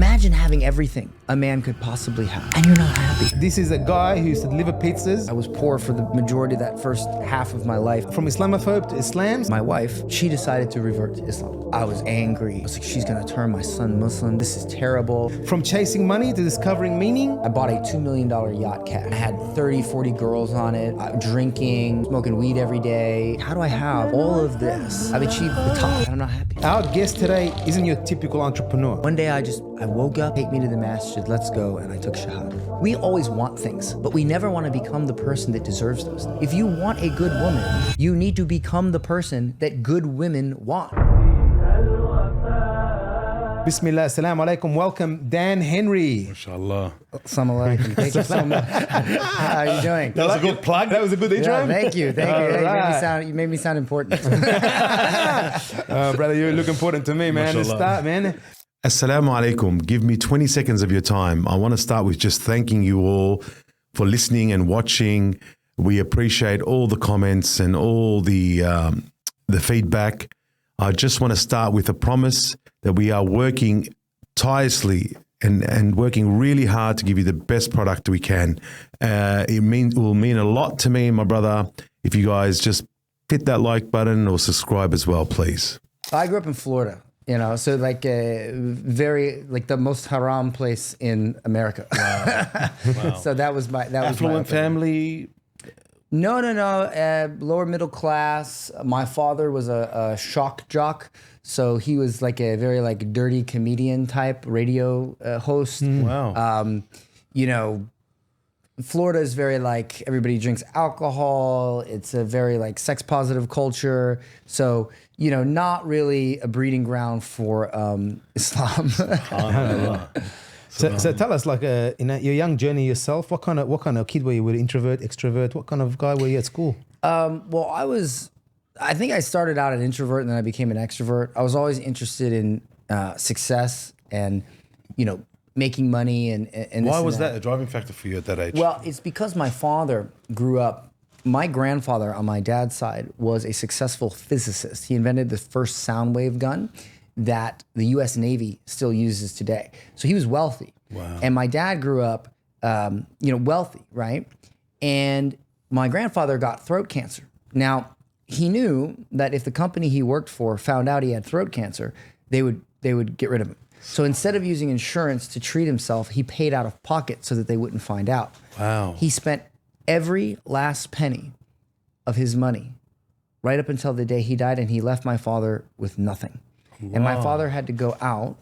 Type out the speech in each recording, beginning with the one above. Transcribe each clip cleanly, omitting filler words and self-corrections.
Imagine having everything a man could possibly have, and you're not happy. This is a guy who used to deliver pizzas. I was poor for the majority of that first half of my life. From Islamophobe to Islam. My wife, she decided to revert to Islam. I was angry. I was like, she's gonna turn my son Muslim. This is terrible. From chasing money to discovering meaning. I bought a $2 million yacht cat. I had 30, 40 girls on it, drinking, smoking weed every day. How do I have all of this? I've achieved the top, and I'm not happy. Our guest today isn't your typical entrepreneur. One day I woke up, take me to the masjid, let's go, and I took shahada. We always want things, but we never want to become the person that deserves those things. If you want a good woman, you need to become the person that good women want. Bismillah, assalamu alaikum. Welcome, Dan Henry. MashaAllah. Assalamu alaikum. Thank you so much. How are you doing? That was a good plug. That was a good intro. Yeah, thank you. Hey, you made me sound important. Brother, you look important to me, man. Let's start, man. Assalamu alaikum. Give me 20 seconds of your time. I want to start with just thanking you all for listening and watching. We appreciate all the comments and all the feedback. I just want to start with a promise that we are working tirelessly and working really hard to give you the best product we can. It will mean a lot to me and my brother if you guys just hit that like button or subscribe as well, please. I grew up in Florida, so like the most haram place in America. Wow. So that was my affluent family. No. Lower middle class. My father was a shock jock. So he was like a very dirty comedian type radio host. Wow. Florida is very everybody drinks alcohol. It's a very sex positive culture. So, not really a breeding ground for Islam. So tell us, your young journey yourself. What kind of kid were you? Were you introvert, extrovert? What kind of guy were you at school? I think I started out an introvert and then I became an extrovert. I was always interested in success and, making money and why was that a driving factor for you at that age? Well, it's because my father grew up. My grandfather on my dad's side was a successful physicist. He invented the first sound wave gun that the U.S. Navy still uses today. So he was wealthy. Wow. And my dad grew up, wealthy, right? And my grandfather got throat cancer. Now, he knew that if the company he worked for found out he had throat cancer, they would get rid of him. So instead of using insurance to treat himself, he paid out of pocket so that they wouldn't find out. Wow. He spent every last penny of his money right up until the day he died, and he left my father with nothing. Wow. And my father had to go out.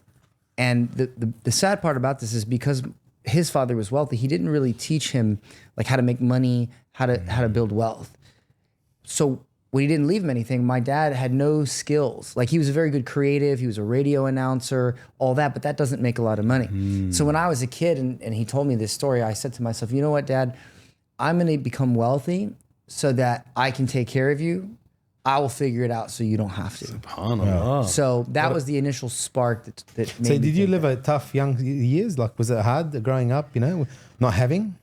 And the sad part about this is because his father was wealthy, he didn't really teach him how to make money, how to build wealth. So when he didn't leave him anything, my dad had no skills. He was a very good creative, he was a radio announcer, all that, but that doesn't make a lot of money. So when I was a kid and he told me this story, I said to myself, you know what, Dad, I'm gonna become wealthy so that I can take care of you. I will figure it out so you don't have to. SubhanAllah. So that was the initial spark that made me. So did you live a tough young years? Was it hard growing up, not having?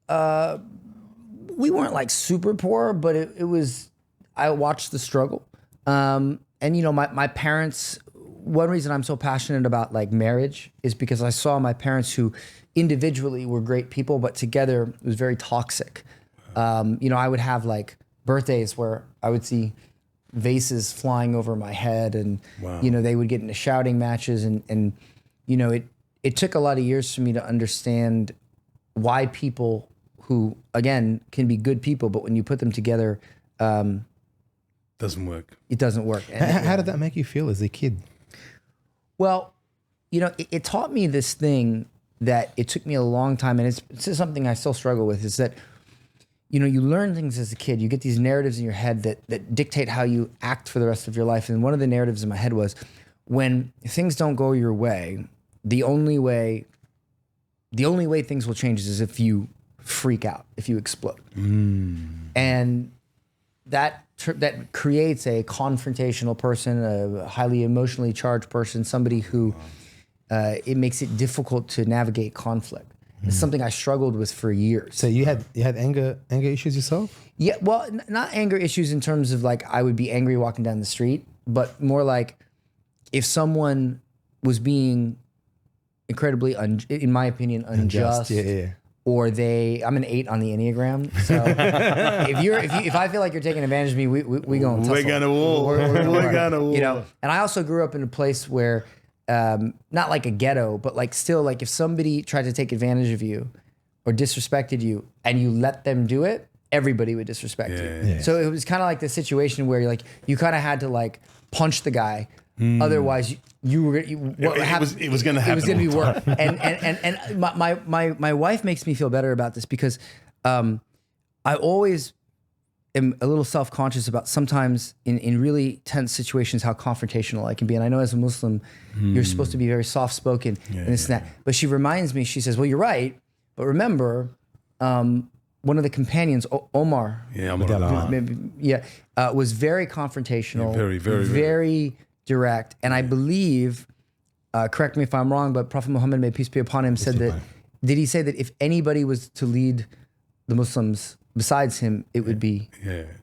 We weren't super poor, but it was, I watched the struggle. And my parents, one reason I'm so passionate about marriage is because I saw my parents who individually were great people, but together it was very toxic. I would have birthdays where I would see vases flying over my head and, wow. They would get into shouting matches and it took a lot of years for me to understand why people who, again, can be good people, but when you put them together, doesn't work. It doesn't work. How did that make you feel as a kid? Well, it taught me this thing that it took me a long time, and it's something I still struggle with, is that, you learn things as a kid. You get these narratives in your head that dictate how you act for the rest of your life. And one of the narratives in my head was, when things don't go your way, the only way things will change is if you freak out, if you explode. And that creates a confrontational person, a highly emotionally charged person, somebody who it makes it difficult to navigate conflict. It's something I struggled with for years. So you had anger issues yourself? Yeah, well, not anger issues in terms of I would be angry walking down the street, but more if someone was being incredibly, in my opinion, unjust. Or I'm an 8 on the Enneagram. So if I feel like you're taking advantage of me, we go and tussle. We're gonna war. We're gonna war. You know, and I also grew up in a place where, not like a ghetto, but like still like if somebody tried to take advantage of you or disrespected you and you let them do it, everybody would disrespect you. Yeah. So it was kind of like the situation where you kind of had to like punch the guy. Otherwise, it was going to happen. It was going to be work. And my wife makes me feel better about this because I always am a little self-conscious about sometimes in really tense situations how confrontational I can be. And I know as a Muslim, you're supposed to be very soft-spoken and this and that. But she reminds me, she says, well, you're right. But remember, one of the companions, Omar, was very confrontational, very direct. And I believe, correct me if I'm wrong, but Prophet Muhammad, may peace be upon him, said that, did he say that if anybody was to lead the Muslims besides him, it would be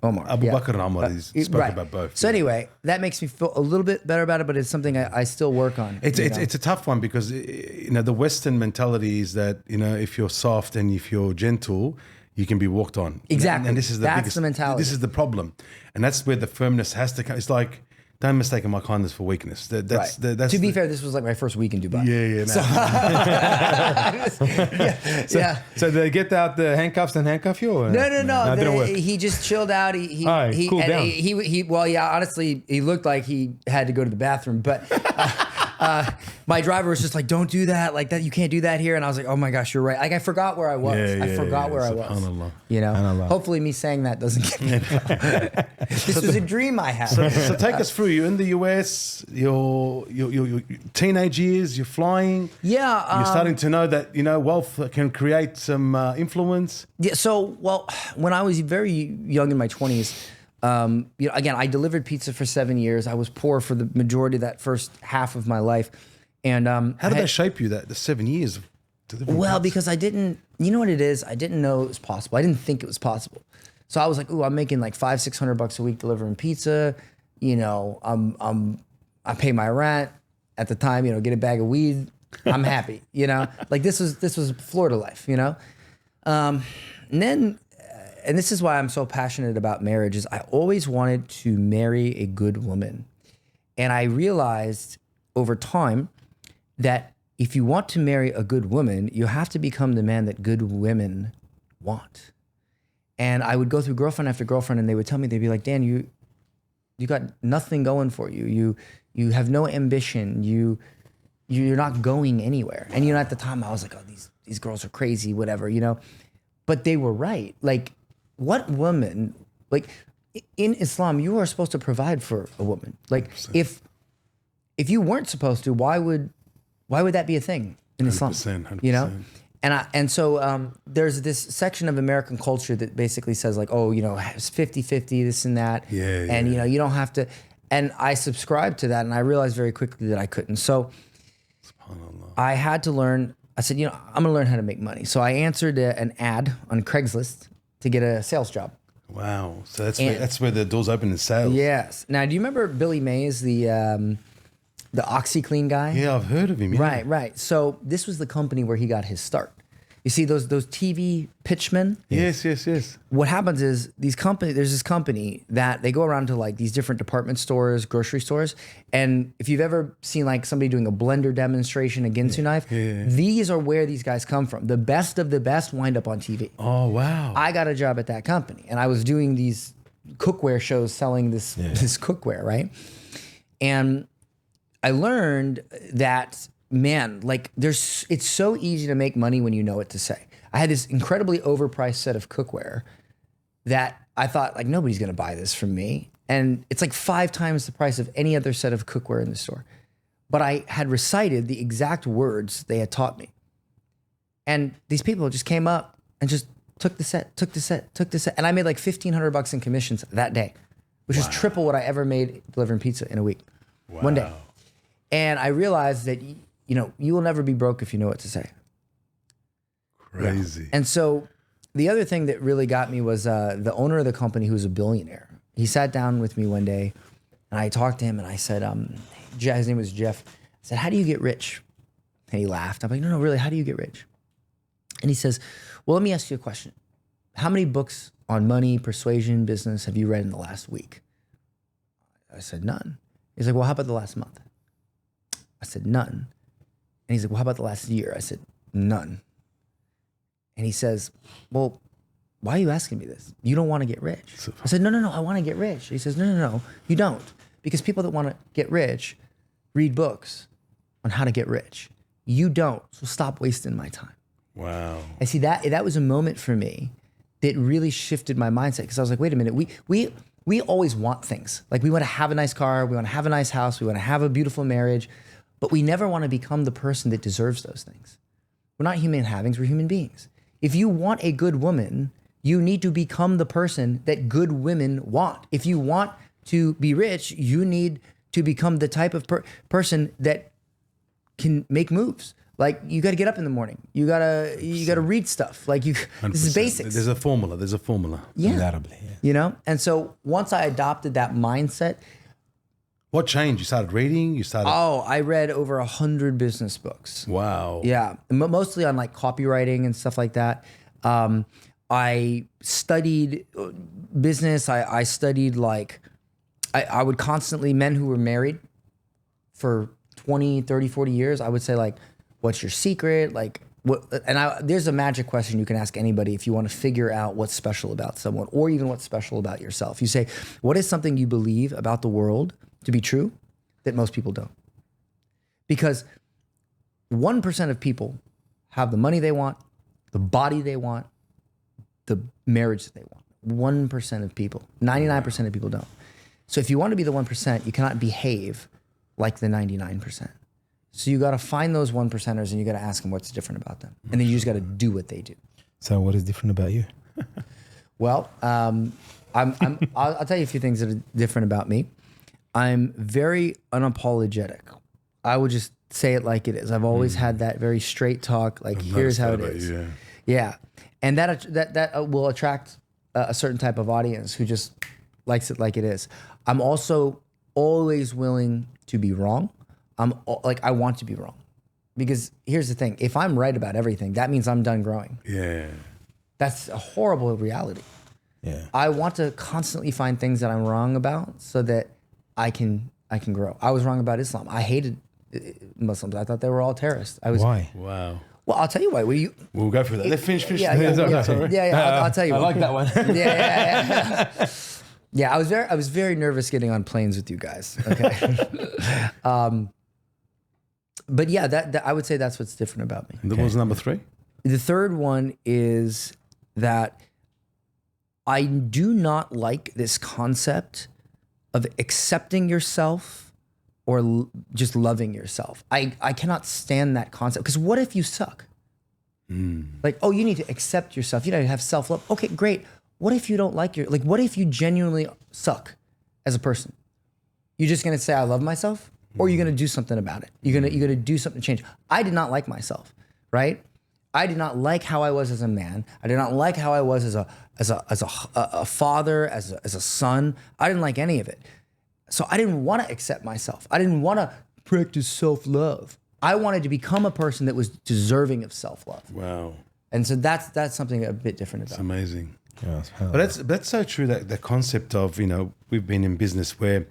Omar. Abu Bakr and Omar, he spoke about both. So anyway, that makes me feel a little bit better about it, but it's something I still work on. It's a tough one because, the Western mentality is that, if you're soft and if you're gentle, you can be walked on. Exactly. And this is That's the mentality. This is the problem. And that's where the firmness has to come. It's like, don't mistake my kindness for weakness. That's to be fair, this was like my first week in Dubai. So they get out the handcuffs and handcuff you? Or? No. He just chilled out. He cooled down. Honestly, he looked like he had to go to the bathroom, but my driver was just like, don't do that. Like that, you can't do that here. And I was like, oh my gosh, you're right. Like I forgot where I was. I forgot where I was. Hopefully me saying that doesn't get me. This was a dream I had. So take us through. You're in the US, your teenage years, you're flying. Yeah. You're starting to know that, wealth can create some influence. Yeah. So, when I was very young in my 20s, again, I delivered pizza for 7 years. I was poor for the majority of that first half of my life. And how did that shape you, the 7 years of delivering pizza? Because I didn't, you know what it is? I didn't know it was possible. I didn't think it was possible. So I was like, ooh, I'm making like $500-600 a week delivering pizza. I pay my rent at the time, get a bag of weed. I'm happy, like this was Florida life, and this is why I'm so passionate about marriage is I always wanted to marry a good woman. And I realized over time that if you want to marry a good woman, you have to become the man that good women want. And I would go through girlfriend after girlfriend and they would tell me, they'd be like, Dan, you got nothing going for you. You have no ambition. You're not going anywhere. And at the time I was like, oh, these girls are crazy, whatever, But they were right. Like, what woman, like in Islam, you are supposed to provide for a woman. Like 100%. If you weren't supposed to, why would that be a thing in Islam? 100%. And so there's this section of American culture that basically says like, oh, it's 50-50, this and that. And you don't have to. And I subscribed to that and I realized very quickly that I couldn't. So I had to learn, I said, I'm gonna learn how to make money. So I answered an ad on Craigslist to get a sales job. Wow. So that's where the doors open in sales. Yes. Now, do you remember Billy Mays, the OxyClean guy? Yeah, I've heard of him. Yeah. Right. So this was the company where he got his start. You see those TV pitchmen? Yes. What happens is there's this company that they go around to like these different department stores, grocery stores. And if you've ever seen like somebody doing a blender demonstration, a Ginsu knife, these are where these guys come from. The best of the best wind up on TV. Oh, wow. I got a job at that company and I was doing these cookware shows selling this cookware, right? And I learned that, man, like it's so easy to make money when you know what to say. I had this incredibly overpriced set of cookware that I thought like nobody's gonna buy this from me. And it's like 5 times the price of any other set of cookware in the store. But I had recited the exact words they had taught me. And these people just came up and just took the set. And I made like $1,500 in commissions that day, which was triple what I ever made delivering pizza in a week. Wow. One day. And I realized that, you will never be broke if you know what to say. Crazy. Yeah. And so the other thing that really got me was the owner of the company, who's a billionaire. He sat down with me one day and I talked to him and I said, his name was Jeff. I said, how do you get rich? And he laughed. I'm like, no, really, how do you get rich? And he says, well, let me ask you a question. How many books on money, persuasion, business have you read in the last week? I said, none. He's like, well, how about the last month? I said, none. And he's like, well, how about the last year? I said, none. And he says, well, why are you asking me this? You don't want to get rich. I said, no, I want to get rich. He says, no, you don't. Because people that want to get rich read books on how to get rich. You don't, so stop wasting my time. Wow. And see, that was a moment for me that really shifted my mindset, because I was like, wait a minute, we always want things. Like, we want to have a nice car, we want to have a nice house, we want to have a beautiful marriage, but we never want to become the person that deserves those things. We're not human havings, we're human beings. If you want a good woman, you need to become the person that good women want. If you want to be rich, you need to become the type of person that can make moves. Like, you got to get up in the morning. You gotta read stuff. Like, this is basics. There's a formula. Yeah. Undoubtedly, yeah. You know? And so once I adopted that mindset. What changed? You started reading? Oh, I read over 100 business books. Wow. Yeah. Mostly on like copywriting and stuff like that. I studied business. I studied like, I would constantly, men who were married for 20, 30, 40 years, I would say like, what's your secret? Like, what? And there's a magic question you can ask anybody if you want to figure out what's special about someone, or even what's special about yourself. You say, what is something you believe about the world to be true that most people don't? Because 1% of people have the money they want, the body they want, the marriage that they want. 1% of people. 99% of people don't. So if you want to be the 1%, you cannot behave like the 99%. So you got to find those 1%ers and you got to ask them what's different about them. And then you just got to do what they do. So what is different about you? Well, I'll tell you a few things that are different about me. I'm very unapologetic. I would just say it like it is. I've always had that very straight talk, like, here's how it is. Yeah. And that will attract a certain type of audience who just likes it like it is. I'm also always willing to be wrong. I want to be wrong. Because here's the thing. If I'm right about everything, that means I'm done growing. Yeah. That's a horrible reality. Yeah. I want to constantly find things that I'm wrong about so that I can grow. I was wrong about Islam. I hated Muslims. I thought they were all terrorists. Why? Wow. Well, I'll tell you why. We'll go through that. Let's finish. Yeah. I'll tell you. I like that one. Yeah. Yeah, I was very nervous getting on planes with you guys. Okay. But yeah, that I would say that's what's different about me. What was number 3? The third one is that I do not like this concept of accepting yourself or just loving yourself. I cannot stand that concept, because what if you suck? Like, oh, you need to accept yourself. You know, you have self-love. Okay, great. What if you don't like what if you genuinely suck as a person? You're just gonna say, I love myself? Or you're gonna do something about it. You're gonna do something to change. I did not like myself, right? I did not like how I was as a man. I did not like how I was as a father, as a son. I didn't like any of it. So I didn't want to accept myself. I didn't want to practice self-love. I wanted to become a person that was deserving of self-love. Wow. And so that's something a bit different about It's amazing. Yeah, But that's so true, that the concept of, we've been in business where,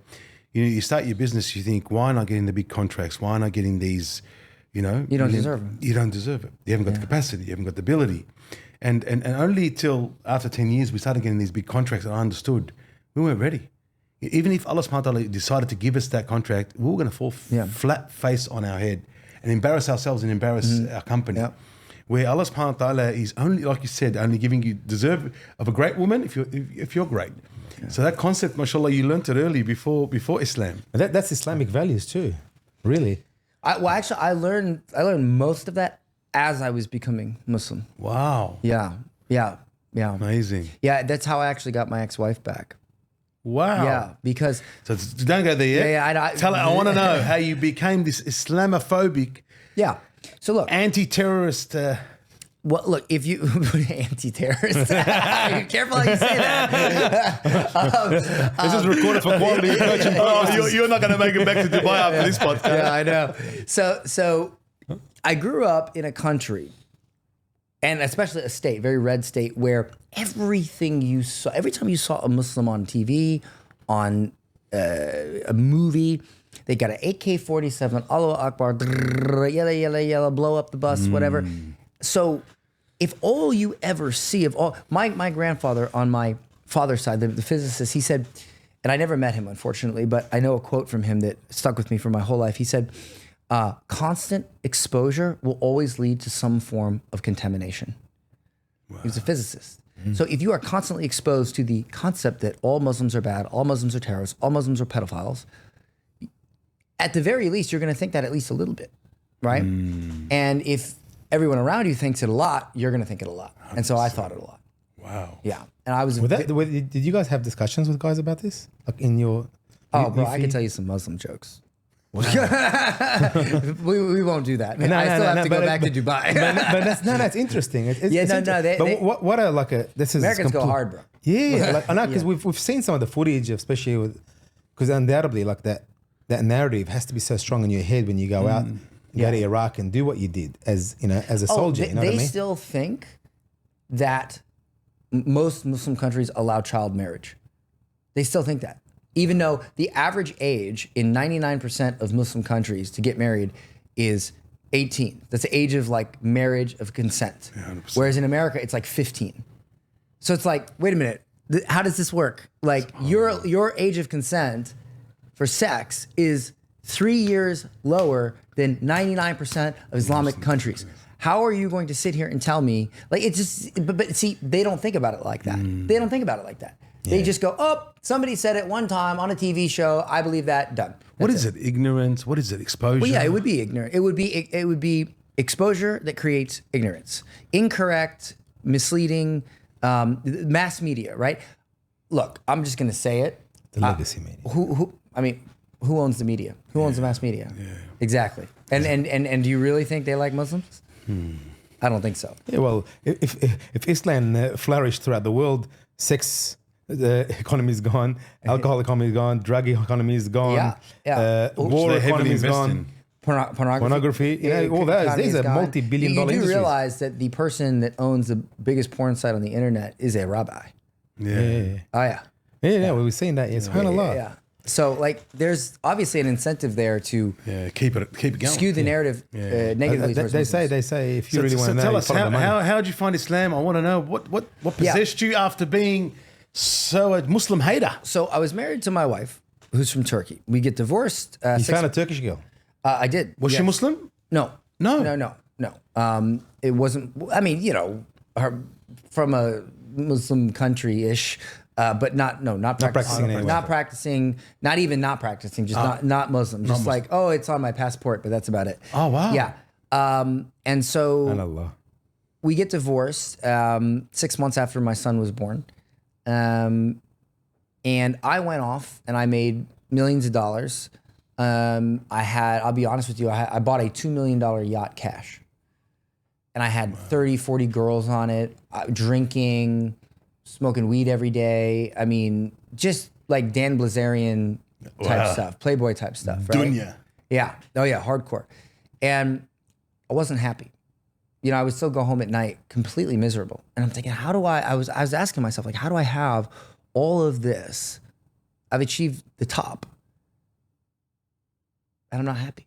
you start your business, you think, why not getting the big contracts? Why not getting these, You don't deserve them. You don't deserve it. You haven't got the capacity. You haven't got the ability. And only till after 10 years, we started getting these big contracts, and I understood we weren't ready. Even if Allah subhanahu wa ta'ala decided to give us that contract, we were going to fall flat face on our head and embarrass ourselves and embarrass our company. Yeah. Where Allah subhanahu wa ta'ala is only, like you said, only giving you deserve of a great woman if you're great. Yeah. So that concept, mashallah, you learnt it early before Islam. That's Islamic values too, really. I learned most of that as I was becoming Muslim. Wow. Yeah. Amazing. Yeah, that's how I actually got my ex-wife back. Wow. Yeah, because... So don't go there yet. Yeah, I want to know how you became this Islamophobic... Yeah. So look... Anti-terrorist... Well, look, if you... anti-terrorist. Careful how you say that. This is recorded for quality coaching purposes. You're not going to make it back to Dubai after this podcast. Yeah, I know. So I grew up in a country, and especially a state, very red state, where everything you saw, every time you saw a Muslim on TV, on a movie, they got an AK-47, Allahu Akbar, yalla, yalla, yalla, blow up the bus, whatever. So if all you ever see of all, my grandfather on my father's side, the physicist, he said, and I never met him, unfortunately, but I know a quote from him that stuck with me for my whole life. He said, constant exposure will always lead to some form of contamination. Wow. He was a physicist. So if you are constantly exposed to the concept that all Muslims are bad, all Muslims are terrorists, all Muslims are pedophiles, at the very least, you're going to think that at least a little bit, right? And if everyone around you thinks it a lot, you're going to think it a lot. 100%. And so I thought it a lot. Wow. Yeah. And I was... Did you guys have discussions with guys about this? Like in your... Oh, bro, I can tell you some Muslim jokes. Wow. we won't do that. I still have to go back to Dubai. but that's interesting. What are like a... This is Americans go hard, bro. Yeah. Like, I know, because we've seen some of the footage, especially with... Because undoubtedly, like that narrative has to be so strong in your head when you go out, go to Iraq and do what you did as a soldier. You know what I mean? They still think that most Muslim countries allow child marriage. They still think that. Even though the average age in 99% of Muslim countries to get married is 18. That's the age of like marriage of consent. Yeah, whereas in America, it's like 15. So it's like, wait a minute, how does this work? Like your age of consent for sex is 3 years lower than 99% of Islamic countries. How are you going to sit here and tell me, like, it's just, but see, they don't think about it like that. They don't think about it like that. They just go, oh, somebody said it one time on a TV show. I believe that, done. What is it? Ignorance? What is it? Exposure? Well, yeah, it would be ignorant. It would be exposure that creates ignorance. Incorrect, misleading, mass media, right? Look, I'm just going to say it. The legacy media. Who owns the media? Who owns the mass media? Yeah. Exactly. And do you really think they like Muslims? I don't think so. Yeah, well, if Islam flourished throughout the world, sex economy is gone, alcohol economy is gone, drug economy is gone, war economy is gone, pornography, all those. These are multi-billion-dollar industries. You do realize that the person that owns the biggest porn site on the internet is a rabbi. Yeah. Oh, yeah. Yeah, we were seeing that. It's quite a lot. Yeah. So, like, there's obviously an incentive there to keep it going. Skew the narrative negatively. They say if you really want to know, tell us how did you find Islam? I want to know what possessed you after being so a Muslim hater. So I was married to my wife, who's from Turkey. We get divorced. You found a Turkish girl. I did. Was she Muslim? No. It wasn't. I mean, her from a Muslim country-ish. But not practicing anyway. Not practicing, not even not practicing, just not Muslim. Just like, oh, it's on my passport, but that's about it. Oh, wow. Yeah. And so we get divorced 6 months after my son was born. And I went off and I made millions of dollars. I'll be honest with you, I bought a $2 million yacht cash. And I had 30, 40 girls on it, drinking, smoking weed every day. I mean, just like Dan Blazarian type stuff, Playboy type stuff, right? Dunya. Yeah. Oh yeah, hardcore. And I wasn't happy. I would still go home at night completely miserable. And I'm thinking, I was asking myself, like, how do I have all of this? I've achieved the top. And I'm not happy,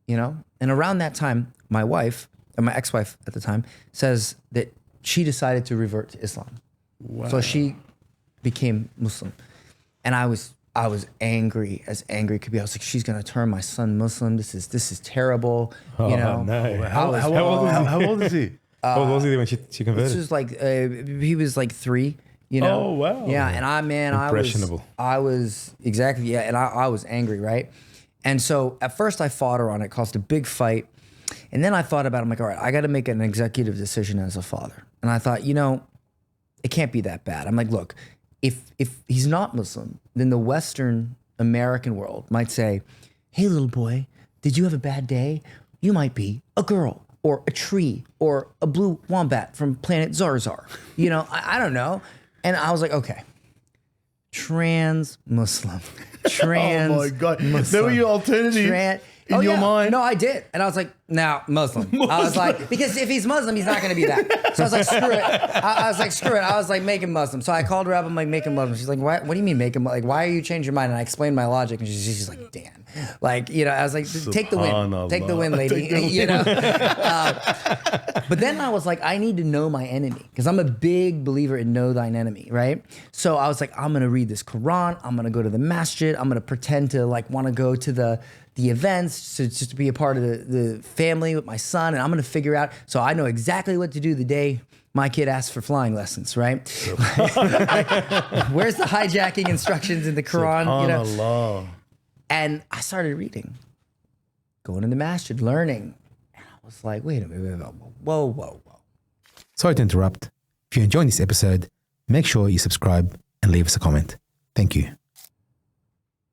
And around that time, my wife, and my ex-wife at the time, says that she decided to revert to Islam. Wow. So she became Muslim. And I was angry as angry could be. I was like, she's gonna turn my son Muslim. This is terrible. No. How old is he? How old was he when she converted? This was like he was like 3. Oh wow. Yeah, and impressionable. I was exactly, yeah, and I was angry, right? And so at first I fought her on it, caused a big fight. And then I thought about it, I'm like, all right, I gotta make an executive decision as a father. And I thought, it can't be that bad. I'm like, look, if he's not Muslim, then the Western American world might say, hey, little boy, did you have a bad day? You might be a girl or a tree or a blue wombat from planet Zarzar. I don't know. And I was like, okay, trans Muslim. Oh my God. There were your alternative in your mind? No, I did. And I was like, No, Muslim. I was like, because if he's Muslim, he's not going to be that. So I was like, screw it. I was like, screw it. I was like, make him Muslim. So I called her up. I'm like, make him Muslim. She's like, what do you mean make him? Like, why are you changing your mind? And I explained my logic. And she's like, damn. Like, you know, I was like, take the win. Take the win, lady. You know? But then I was like, I need to know my enemy. Because I'm a big believer in know thine enemy, right? So I was like, I'm going to read this Quran. I'm going to go to the masjid. I'm going to pretend to like want to go to the events, to just to be a part of the family with my son, and I'm gonna figure out, so I know exactly what to do the day my kid asks for flying lessons, right? Like, where's the hijacking instructions in the Quran? You know? And I started reading, going to the masjid, learning. And I was like, wait a minute, whoa. Sorry to interrupt. If you're enjoying this episode, make sure you subscribe and leave us a comment. Thank you.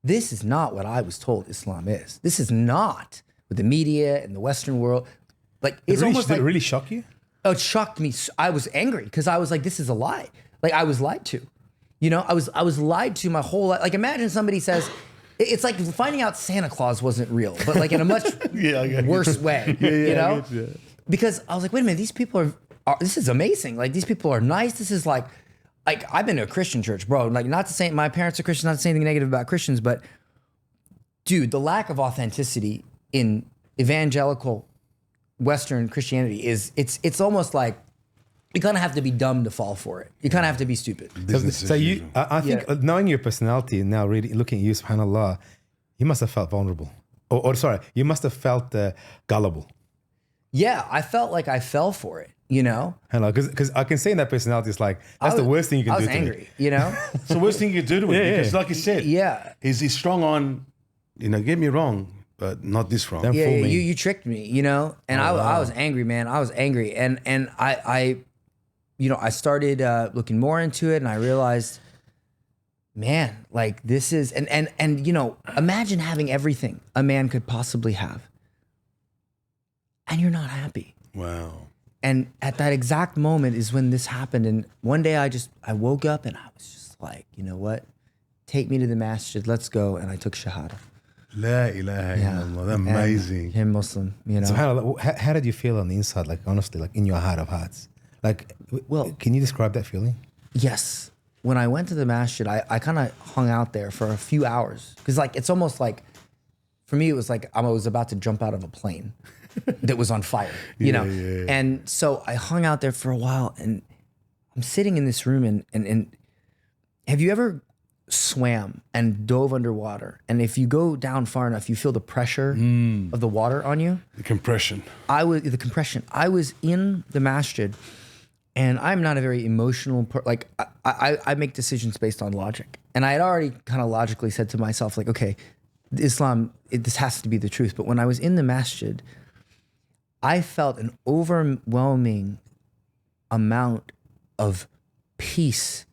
This is not what I was told Islam is. This is not what the media and the Western world, like, it's almost like. Did it really shock you? Oh, it shocked me. I was angry because I was like, this is a lie. Like, I was lied to. You know, I was lied to my whole life. Like, imagine somebody says, it's like finding out Santa Claus wasn't real, but like in a much worse way, you know? Because I was like, wait a minute, these people are, this is amazing. Like, these people are nice. This is like I've been to a Christian church, bro. Like, not to say my parents are Christian, not to say anything negative about Christians, but dude, the lack of authenticity in evangelical Western Christianity it's almost like you kind of have to be dumb to fall for it. You kind of have to be stupid. So I think knowing your personality and now really looking at you, subhanAllah, you must have felt vulnerable. Or sorry, you must have felt gullible. Yeah, I felt like I fell for it. You know, hello, because I can say in that personality, it's like that's the worst thing you can do. I was angry, you know. It's the worst thing you can do to him because, like you said, he's strong on, you know. Get me wrong, but not this wrong. Yeah, you tricked me, you know. And I was angry, man. I was angry, and I you know, I started looking more into it, and I realized, man, like this is and you know, imagine having everything a man could possibly have, and you're not happy. Wow. And at that exact moment is when this happened. And one day I woke up and I was just like, you know what? Take me to the masjid. Let's go. And I took shahada. La ilaha illallah. That's amazing. Him Muslim, you know. So how did you feel on the inside? Like, honestly, like in your heart of hearts? Like, well, can you describe that feeling? Yes. When I went to the masjid, I kind of hung out there for a few hours. Because like, it's almost like, for me, it was like I was about to jump out of a plane that was on fire, you know? Yeah. And so I hung out there for a while, and I'm sitting in this room and have you ever swam and dove underwater? And if you go down far enough, you feel the pressure of the water on you? The compression. I was in the masjid, and I'm not a very emotional like I make decisions based on logic. And I had already kind of logically said to myself, like, okay, Islam, this has to be the truth. But when I was in the masjid, I felt an overwhelming amount of peace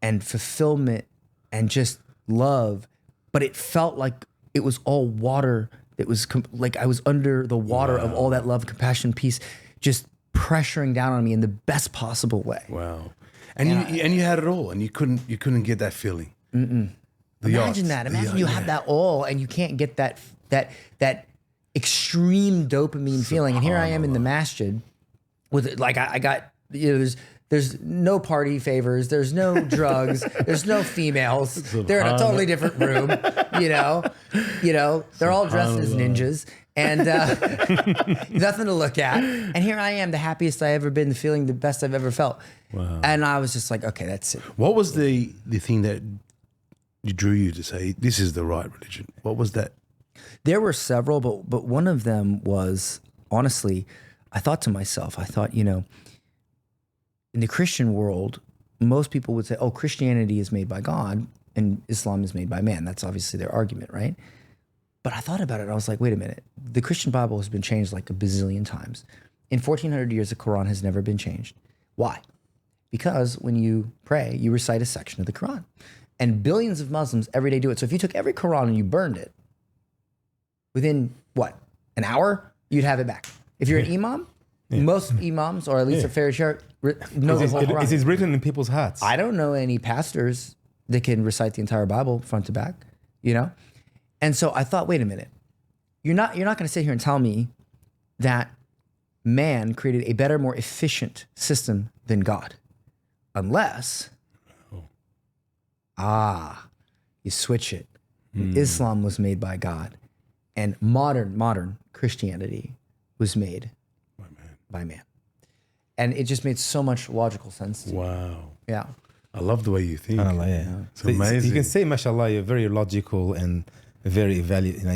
and fulfillment and just love, but it felt like it was all water. It was like I was under the water of all that love, compassion, peace, just pressuring down on me in the best possible way. Wow. And you had it all, and you couldn't get that feeling. Imagine that. Imagine you have that all and you can't get that extreme dopamine feeling. And here I am in the masjid with, like, I got, you know, there's no party favors, there's no drugs, there's no females. They're in a totally different room, you know, they're all dressed as ninjas and nothing to look at. And here I am, the happiest I've ever been, feeling the best I've ever felt. Wow. And I was just like, okay, that's it. What was the thing that drew you to say, this is the right religion? What was that? There were several, but one of them was, honestly, I thought to myself, you know, in the Christian world, most people would say, oh, Christianity is made by God and Islam is made by man. That's obviously their argument, right? But I thought about it and I was like, wait a minute. The Christian Bible has been changed like a bazillion times. In 1400 years, the Quran has never been changed. Why? Because when you pray, you recite a section of the Quran. And billions of Muslims every day do it. So if you took every Quran and you burned it, within what, an hour, you'd have it back. If you're an imam, most imams, or at least a fair share, know the whole Quran. It is written in people's hearts. I don't know any pastors that can recite the entire Bible front to back, you know? And so I thought, wait a minute. You're not going to sit here and tell me that man created a better, more efficient system than God. Unless, you switch it. Islam was made by God, and modern Christianity was made by man. And it just made so much logical sense to me. Wow. Yeah. I love the way you think. It's So amazing. you can say, mashallah, you're very logical and very you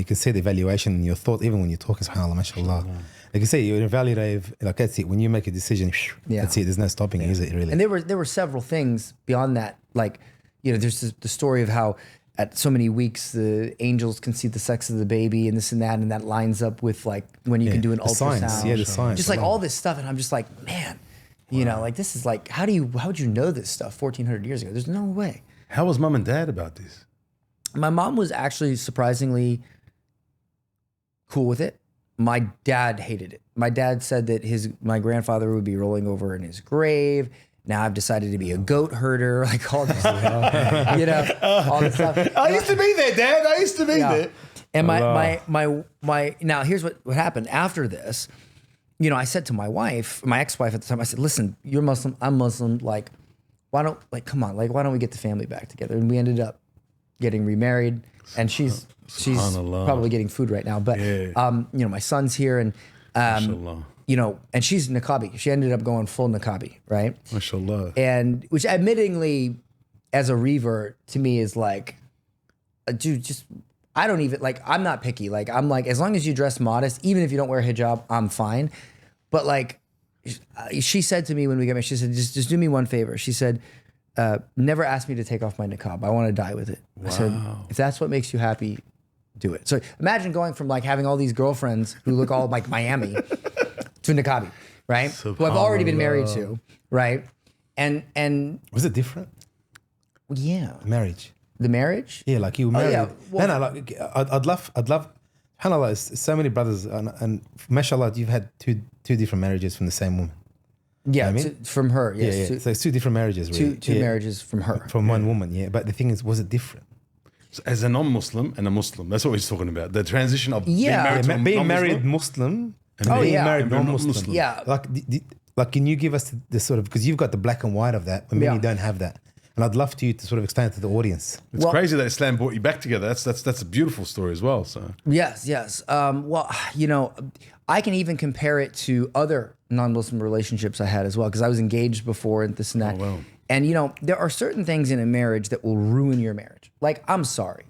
can see the evaluation in your thought, even when you talk, subhanAllah, mashallah. Like you say, you're evaluative, like that's it. When you make a decision, that's it. There's no stopping it, is it really? And there were several things beyond that. Like, there's the story of how at so many weeks the angels can see the sex of the baby and this and that lines up with like when you can do an ultrasound. Science, the science. Just like all this stuff. And I'm just like, man, like this is like, how would you know this stuff 1400 years ago? There's no way. How was mom and dad about this? My mom was actually surprisingly cool with it. My dad hated it. My dad said that my grandfather would be rolling over in his grave. Now I've decided to be a goat herder, like all this, all this stuff. I used to be there, Dad. I used to be there. And my now here's what happened after this. I said to my wife, my ex-wife at the time, I said, listen, you're Muslim, I'm Muslim. Like, why don't we get the family back together? And we ended up getting remarried, and she's probably getting food right now. But my son's here, and and she's niqabi. She ended up going full niqabi, right? Mashallah. And which, admittingly, as a revert to me is like, dude, just I don't even like. I'm not picky. Like I'm like, as long as you dress modest, even if you don't wear a hijab, I'm fine. But like, she said to me when we got married, she said, just do me one favor. She said, never ask me to take off my niqab. I want to die with it. Wow. I said, if that's what makes you happy, do it. So imagine going from like having all these girlfriends who look all like Miami to niqabi, right? Who I've already been married to, right? And was it different? Yeah. Marriage. The marriage? Yeah, like you were married. Yeah. Well, like I'd love. SubhanAllah, so many brothers, and mashallah, you've had two different marriages from the same woman. Yeah, you know what I mean? From her. Yes. Yeah. So it's two different marriages, really. Two marriages from her. From one woman, yeah. But the thing is, was it different? So as a non-Muslim and a Muslim, that's what we're talking about. The transition of being married to a being non-Muslim married Muslim and Oh, being yeah. married And being non-Muslim. Yeah. Like, can you give us the sort of, because you've got the black and white of that, and many don't have that. And I'd love you to sort of explain it to the audience. It's crazy that Islam brought you back together. That's a beautiful story as well. So Yes. I can even compare it to other non-Muslim relationships I had as well, because I was engaged before and this and that. wow. And there are certain things in a marriage that will ruin your marriage. Like, I'm sorry.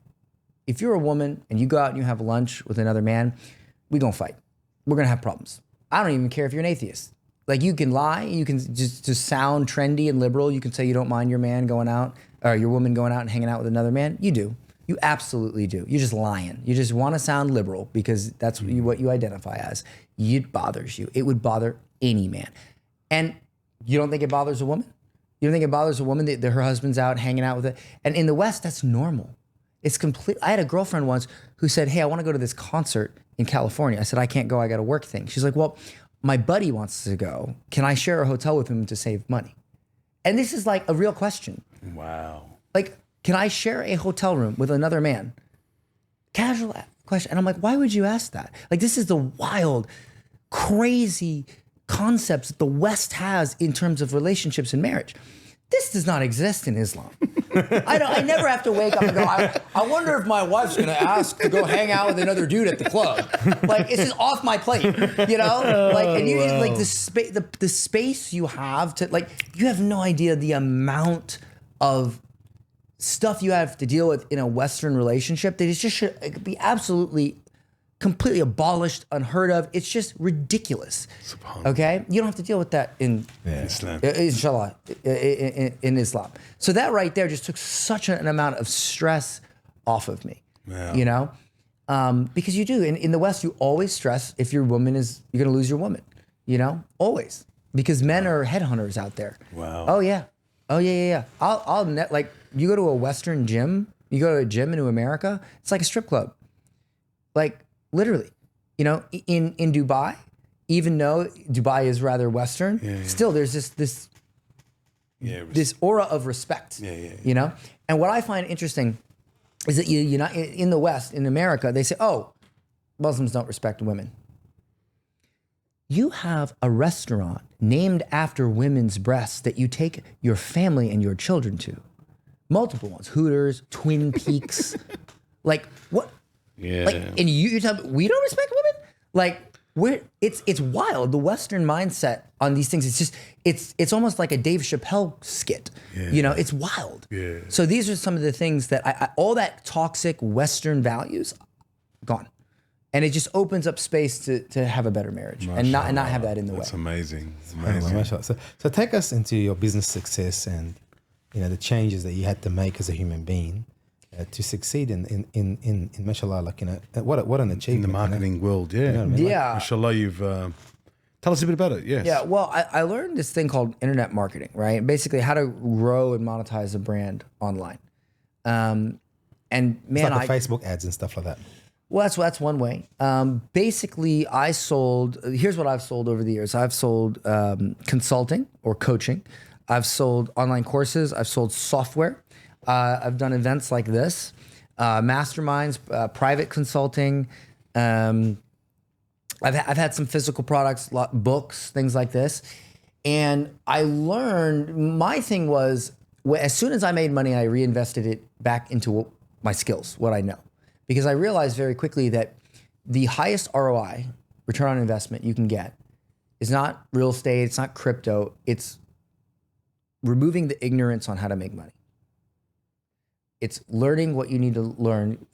If you're a woman and you go out and you have lunch with another man, we're going to fight. We're going to have problems. I don't even care if you're an atheist. Like, you can lie, you can just sound trendy and liberal. You can say you don't mind your man going out or your woman going out and hanging out with another man. You do. You absolutely do. You're just lying. You just want to sound liberal because that's what you identify as. It bothers you. It would bother any man. And you don't think it bothers a woman? You don't think it bothers a woman that her husband's out hanging out with it? And in the West, that's normal. It's complete. I had a girlfriend once who said, hey, I want to go to this concert in California. I said, I can't go. I got a work thing. She's like, well, my buddy wants to go. Can I share a hotel with him to save money? And this is like a real question. wow. Like, can I share a hotel room with another man? Casual question. And I'm like, why would you ask that? Like, this is the wild, crazy concepts that the West has in terms of relationships and marriage. This does not exist in Islam. I never have to wake up and go, I wonder if my wife's going to ask to go hang out with another dude at the club. Like, it's just off my plate, Like, and you like the space you have to, like, you have no idea the amount of stuff you have to deal with in a Western relationship that is just should be absolutely completely abolished, unheard of. It's just ridiculous. Okay? You don't have to deal with that in Islam. Inshallah, in Islam. So that right there just took such an amount of stress off of me, because you do. In the West, you always stress if your woman you're going to lose your woman, always. Because men are headhunters out there. Wow. Oh, yeah. Like, you go to a Western gym, you go to a gym in America, it's like a strip club. Like, literally, in Dubai, even though Dubai is rather Western, still there's this aura of respect, And what I find interesting is that you in the West, in America, they say, oh, Muslims don't respect women. You have a restaurant named after women's breasts that you take your family and your children to. Multiple ones, Hooters, Twin Peaks. Like what? Yeah. Like, and you tell me we don't respect women? Like it's wild. The Western mindset on these things, it's almost like a Dave Chappelle skit. Yeah. You know, it's wild. Yeah. So these are some of the things that all that toxic Western values, gone. And it just opens up space to have a better marriage and not have that in the way. That's amazing. It's amazing. So take us into your business success and the changes that you had to make as a human being to succeed in mashallah, like what an achievement in the marketing world. Yeah, you know what I mean? Yeah. Mashallah, you've tell us a bit about it. Yes. Yeah. Well, I learned this thing called internet marketing, right? Basically, how to grow and monetize a brand online. And man, it's like the Facebook ads and stuff like that. Well, that's one way. Basically, I sold. Here's what I've sold over the years. I've sold consulting or coaching. I've sold online courses. I've sold software. I've done events like this, masterminds, private consulting. I've had some physical products, books, things like this. And I learned, my thing was, as soon as I made money, I reinvested it back into my skills, what I know. Because I realized very quickly that the highest ROI, return on investment, you can get is not real estate, it's not crypto, it's removing the ignorance on how to make money. It's learning what you need to learn,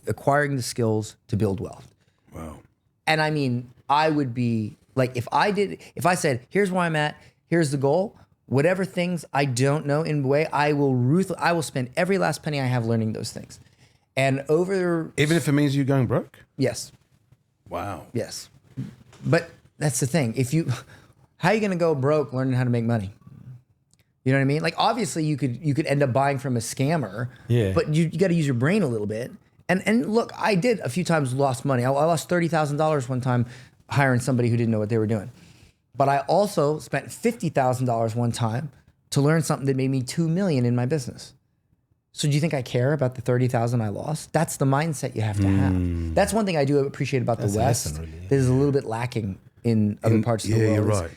acquiring the skills to build wealth. Wow. And I mean, I would be like, if I said, here's where I'm at, here's the goal, whatever things I don't know in a way, I will spend every last penny I have learning those things. And even if it means you going broke? Yes. Wow. Yes. But that's the thing. How are you going to go broke learning how to make money? You know what I mean? Like, obviously you could end up buying from a scammer, but you got to use your brain a little bit. And look, I did a few times lost money. I lost $30,000 one time hiring somebody who didn't know what they were doing. But I also spent $50,000 one time to learn something that made me $2 million in my business. So do you think I care about the 30,000 I lost? That's the mindset you have to have. That's one thing I do appreciate about the West. Really, that is a little bit lacking in other parts of the world. Yeah, you're right.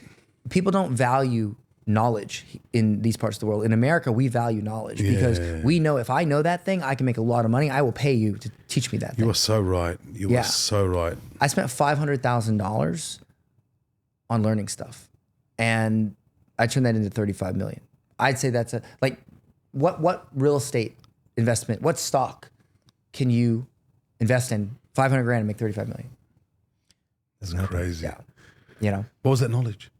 People don't value knowledge in these parts of the world. In America, we value knowledge because we know if I know that thing, I can make a lot of money. I will pay you to teach me that thing. You are so right. You are so right. I spent $500,000 on learning stuff, and I turned that into 35 million. I'd say that's what real estate investment, what stock can you invest in 500 grand and make 35 million? That's crazy. Yeah. You know, what was that knowledge?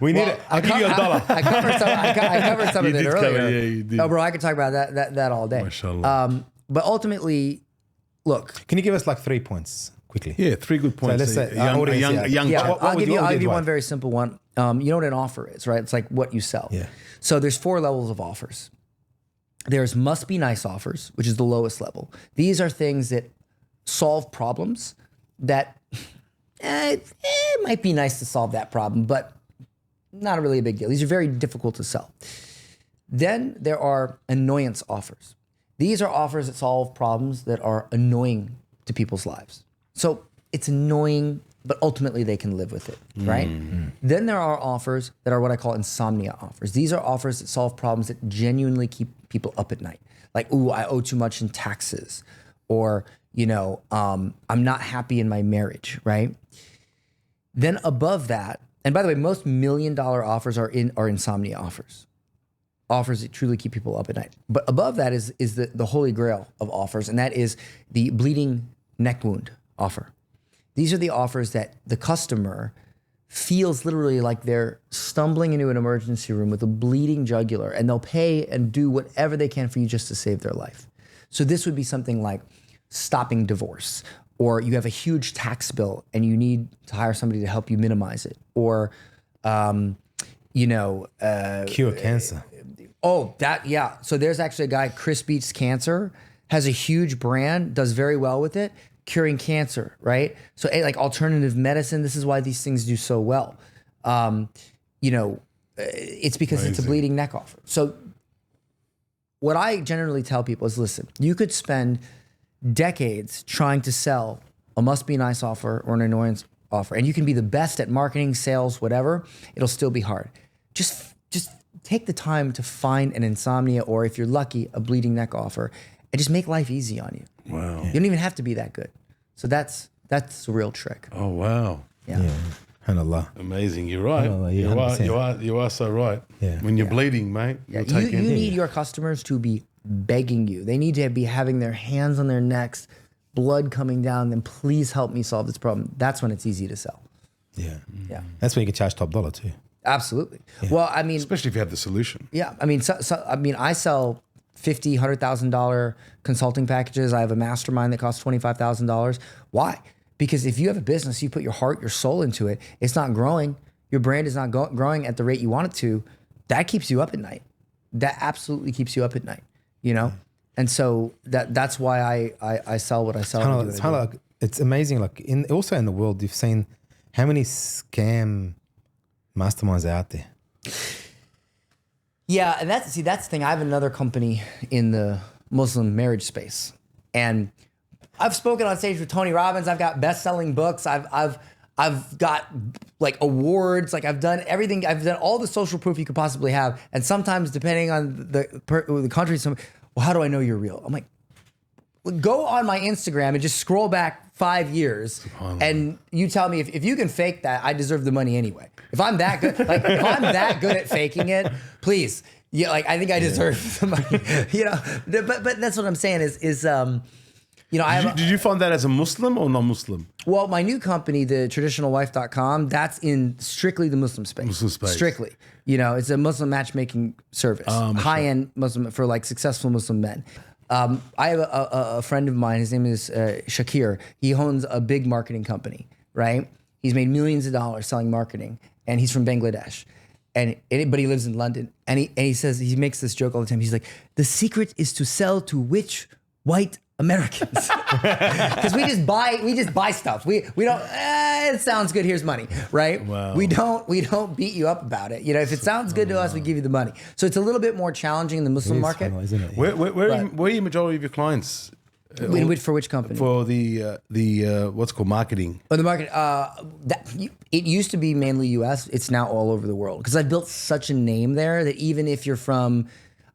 We need it. I'll give you $1. I covered some of it earlier. You did. Oh, bro, I could talk about that all day. Mashallah. But ultimately, look. Can you give us like 3 points quickly? Yeah, 3 good points. So let's say a young yeah, I'll give you one very simple one. You know what an offer is, right? It's like what you sell. Yeah. So there's 4 levels of offers. There's must be nice offers, which is the lowest level. These are things that solve problems that it might be nice to solve that problem, but not really a big deal. These are very difficult to sell. Then there are annoyance offers. These are offers that solve problems that are annoying to people's lives. So it's annoying, but ultimately they can live with it, right? Then there are offers that are what I call insomnia offers. These are offers that solve problems that genuinely keep people up at night. Like, ooh, I owe too much in taxes, or, I'm not happy in my marriage, right? Then above that, and by the way, most $1 million offers are insomnia offers that truly keep people up at night. But above that is the holy grail of offers, and that is the bleeding neck wound offer. These are the offers that the customer feels literally like they're stumbling into an emergency room with a bleeding jugular, and they'll pay and do whatever they can for you just to save their life. So this would be something like stopping divorce, or you have a huge tax bill and you need to hire somebody to help you minimize it, or, cure cancer. So there's actually a guy, Chris Beats Cancer, has a huge brand, does very well with it, curing cancer, right? So like alternative medicine, this is why these things do so well. It's because it's a bleeding neck offer. So what I generally tell people is, listen, you could spend decades trying to sell a must be nice offer or an annoyance offer. And you can be the best at marketing, sales, whatever. It'll still be hard. Just take the time to find an insomnia, or if you're lucky, a bleeding neck offer, and just make life easy on you. Wow. You don't even have to be that good. So that's the real trick. Oh, wow. Yeah. Alhamdulillah. Amazing. You're right. Yeah, You are so right. Yeah. When you're bleeding, mate, Yeah. You need your customers to be begging you. They need to be having their hands on their necks, blood coming down, then please help me solve this problem. That's when it's easy to sell. Yeah. Yeah. That's when you can charge top dollar too. Absolutely. Well, I mean, especially if you have the solution. yeah, I mean, I sell $50,000, $100,000 consulting packages. I have a mastermind that costs $25,000. Why? Because if you have a business, you put your heart, your soul into it, it's not growing. Your brand is not growing at the rate you want it to. That keeps you up at night. That absolutely keeps you up at night, you know? And so that's why I sell what I sell. It's amazing. Like also in the world, you've seen how many scam masterminds are out there. Yeah, and that's the thing. I have another company in the Muslim marriage space, and I've spoken on stage with Tony Robbins. I've got best-selling books. I've got like awards. Like I've done everything. I've done all the social proof you could possibly have. And sometimes, depending on the country, well, how do I know you're real? I'm like, go on my Instagram and just scroll back 5 years, and you tell me if you can fake that, I deserve the money anyway. If I'm that good, like if I'm that good at faking it, please, yeah, like I think I deserve the money. You know, but that's what I'm saying is you know, Did you find that as a Muslim or non-Muslim? Well, my new company, the traditionalwife.com, that's in strictly the Muslim space. Muslim space. Strictly. You know, it's a Muslim matchmaking service. High-end Muslim for like successful Muslim men. I have a friend of mine, his name is Shakir. He owns a big marketing company, right? He's made millions of dollars selling marketing, and he's from Bangladesh. But he lives in London. And he says, he makes this joke all the time. He's like, the secret is to sell to which white Americans, because we just buy stuff. We don't. It sounds good. Here's money, right? Wow. We don't beat you up about it. You know, if it sounds good to us, we give you the money. So it's a little bit more challenging in the Muslim market. Funny, isn't it? Where are your majority of your clients? For which company? For the what's called marketing. Oh, the market. It used to be mainly U.S. It's now all over the world, because I built such a name there that even if you're from,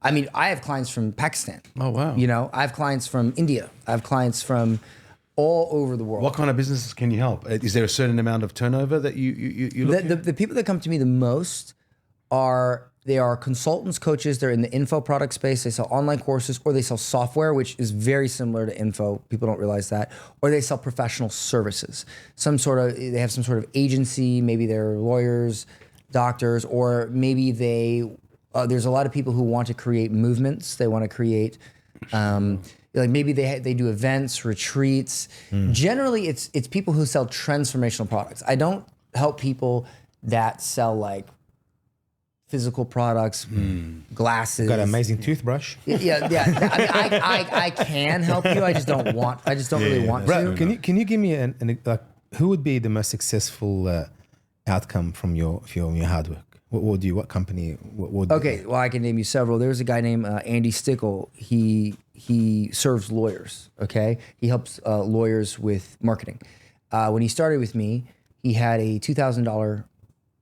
I mean, I have clients from Pakistan. Oh, wow. You know, I have clients from India. I have clients from all over the world. What kind of businesses can you help? Is there a certain amount of turnover that you look at? The people that come to me the most are consultants, coaches. They're in the info product space. They sell online courses, or they sell software, which is very similar to info. People don't realize that. Or they sell professional services. They have some sort of agency. Maybe they're lawyers, doctors, or maybe there's a lot of people who want to create movements. They want to create, like maybe they do events, retreats. Generally, it's people who sell transformational products. I don't help people that sell like physical products, glasses. Got an amazing toothbrush. Yeah. I mean, I can help you. I just don't really want to. Can you give me who would be the most successful outcome from your hard work? What company? Okay, well, I can name you several. There's a guy named Andy Stickle. He serves lawyers. Okay, he helps lawyers with marketing. When he started with me, he had a $2,000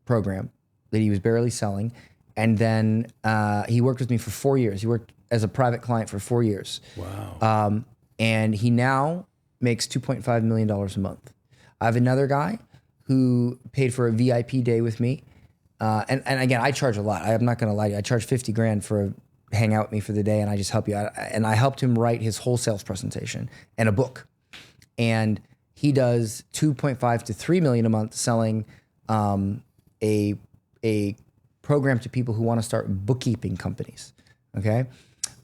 program that he was barely selling, and then he worked with me for 4 years. He worked as a private client for 4 years. Wow. And he now makes $2.5 million a month. I have another guy who paid for a VIP day with me. And again, I charge a lot. I'm not going to lie to you. I charge $50,000 for hang out with me for the day, and I just help you out. And I helped him write his whole sales presentation and a book. And he does 2.5 to 3 million a month selling a program to people who want to start bookkeeping companies. Okay,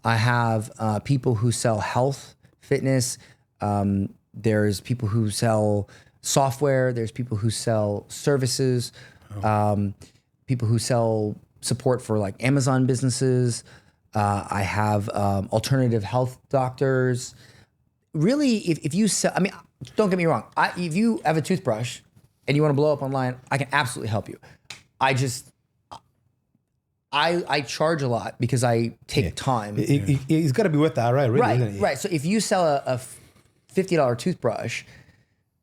I have people who sell health, fitness. There's people who sell software. There's people who sell services. People who sell support for like Amazon businesses. I have alternative health doctors. Really, if you sell, I mean, don't get me wrong. If you have a toothbrush and you want to blow up online, I can absolutely help you. I charge a lot because I take time. It's got to be worth that, right? Really, right, isn't it? right. So if you sell a $50 toothbrush,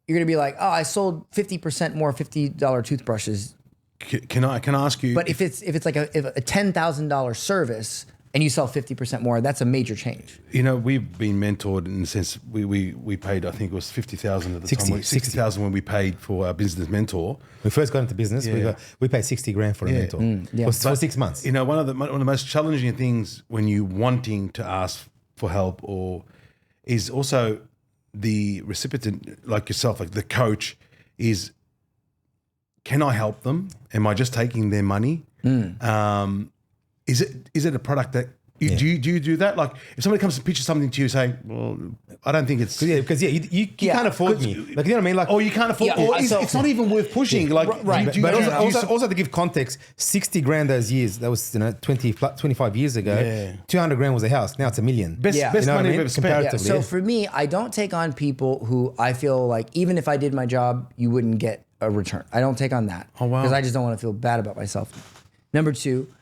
you're going to be like, oh, I sold 50% more $50 toothbrushes. Can I ask you? But if it's like a $10,000 service and you sell 50% more, that's a major change. You know, we've been mentored in the sense we paid, I think it was 50,000 at the time. 60,000 when we paid for our business mentor. We first got into business. We paid 60 grand for a mentor for 6 months. You know, one of the most challenging things when you wanting to ask for help is also the recipient, like yourself, like the coach, is, can I help them? Am I just taking their money? Is it a product that do you do that? Like if somebody comes and pitches something to you saying, well, I don't think it's because you can't afford me. Like, you know what I mean? Like, oh, you can't afford. Or it's not even worth pushing. Like, right. But also to give context, 60 grand those years, that was 25 years ago. 200 grand was a house. Now it's $1 million. Best you know money I mean? we've spent. So for me, I don't take on people who I feel like even if I did my job, you wouldn't get a return. I don't take on that. Oh, wow. Because I just don't want to feel bad about myself. Number two,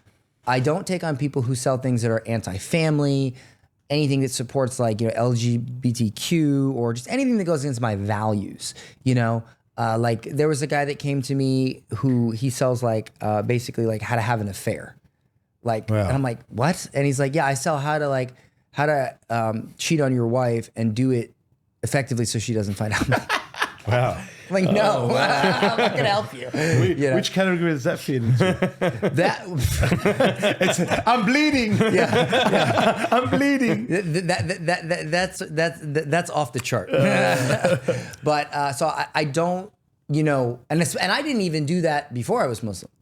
I don't take on people who sell things that are anti-family, anything that supports like, you know, LGBTQ or just anything that goes against my values, you know? Like there was a guy that came to me who he sells like basically like how to have an affair. Like, and I'm like, what? And he's like, yeah, I sell how to cheat on your wife and do it effectively so she doesn't find out. Wow. I'm like, no, I'm not gonna help you. Which category does that fit into? I'm bleeding. Yeah. I'm bleeding. That's off the chart. But so I don't, you know, and I didn't even do that before I was Muslim,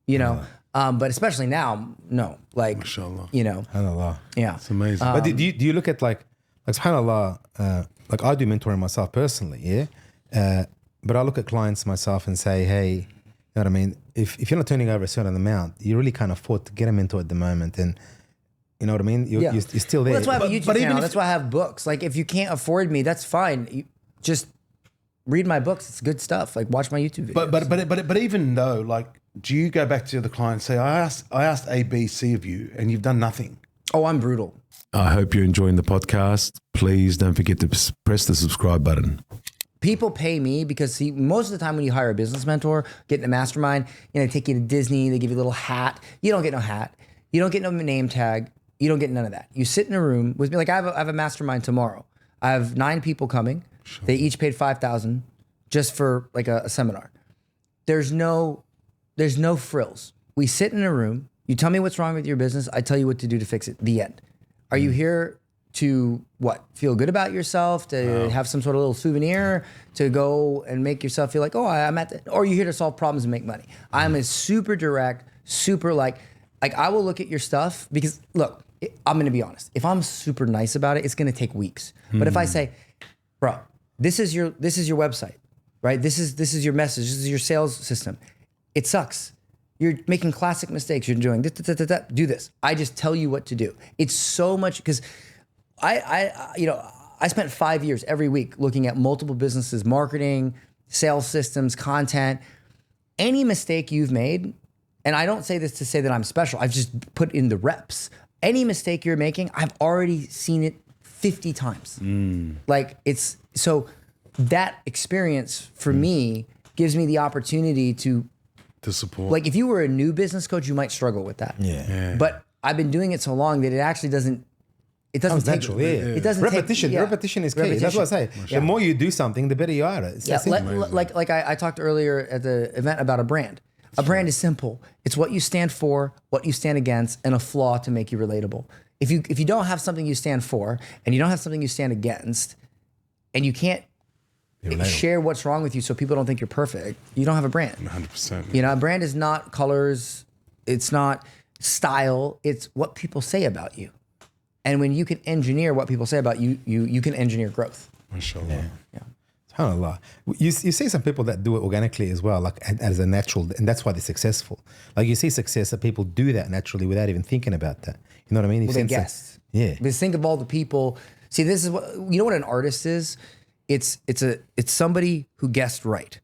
you know. But especially now, no, like, Mashallah. you know, SubhanAllah. yeah, It's amazing. But do you look at like SubhanAllah, like I do mentoring myself personally, yeah. But I look at clients myself and say, hey, you know what I mean? If you're not turning over a certain amount, you really can't afford to get a mentor at the moment. And you know what I mean? You're still there. Well, that's why I have a YouTube channel. That's why I have books. Like if you can't afford me, that's fine. You just read my books. It's good stuff. Like watch my YouTube videos. But even though, like, do you go back to the client and say, I asked A, B, C of you, and you've done nothing? Oh, I'm brutal. I hope you're enjoying the podcast. Please don't forget to press the subscribe button. People pay me because, see, most of the time when you hire a business mentor, get in a mastermind, you know, they take you to Disney, they give you a little hat. You don't get no hat. You don't get no name tag. You don't get none of that. You sit in a room with me. Like I have a mastermind tomorrow. I have 9 people coming. Sure. They each paid $5,000 just for like a seminar. There's no frills. We sit in a room. You tell me what's wrong with your business. I tell you what to do to fix it. The end. Are you here to what? Feel good about yourself, to have some sort of little souvenir, to go and make yourself feel like, oh, I'm at the, or are you here to solve problems and make money? I'm a super direct, super like I will look at your stuff because look, I'm going to be honest. If I'm super nice about it, it's going to take weeks. But if I say, bro, this is your website, right? This is your message. This is your sales system. It sucks. You're making classic mistakes. You're doing this, do this. I just tell you what to do. It's so much because I spent 5 years every week looking at multiple businesses, marketing, sales systems, content. Any mistake you've made, and I don't say this to say that I'm special, I've just put in the reps. Any mistake you're making, I've already seen it 50 times. Like it's, so that experience for me gives me the opportunity to support. Like if you were a new business coach, you might struggle with that. Yeah. But I've been doing it so long that it actually doesn't, it doesn't take natural. It doesn't repetition. take, Repetition is key. That's what I say. The more you do something, the better you are at it. Yeah, like I talked earlier at the event about a brand. A brand is simple. It's what you stand for, what you stand against, and a flaw to make you relatable. If you don't have something you stand for, and you don't have something you stand against, and you can't share what's wrong with you so people don't think you're perfect, you don't have a brand. 100%. You know, a brand is not colors, it's not style, it's what people say about you. And when you can engineer what people say about you, you can engineer growth. Mashallah. Yeah. SubhanAllah. You see some people that do it organically as well, like as a natural, and that's why they're successful. Like you see success that people do that naturally without even thinking about that. You know what I mean? Well, they guess. Yeah. Because think of all the people. See, this is what, you know what an artist is? It's somebody who guessed right.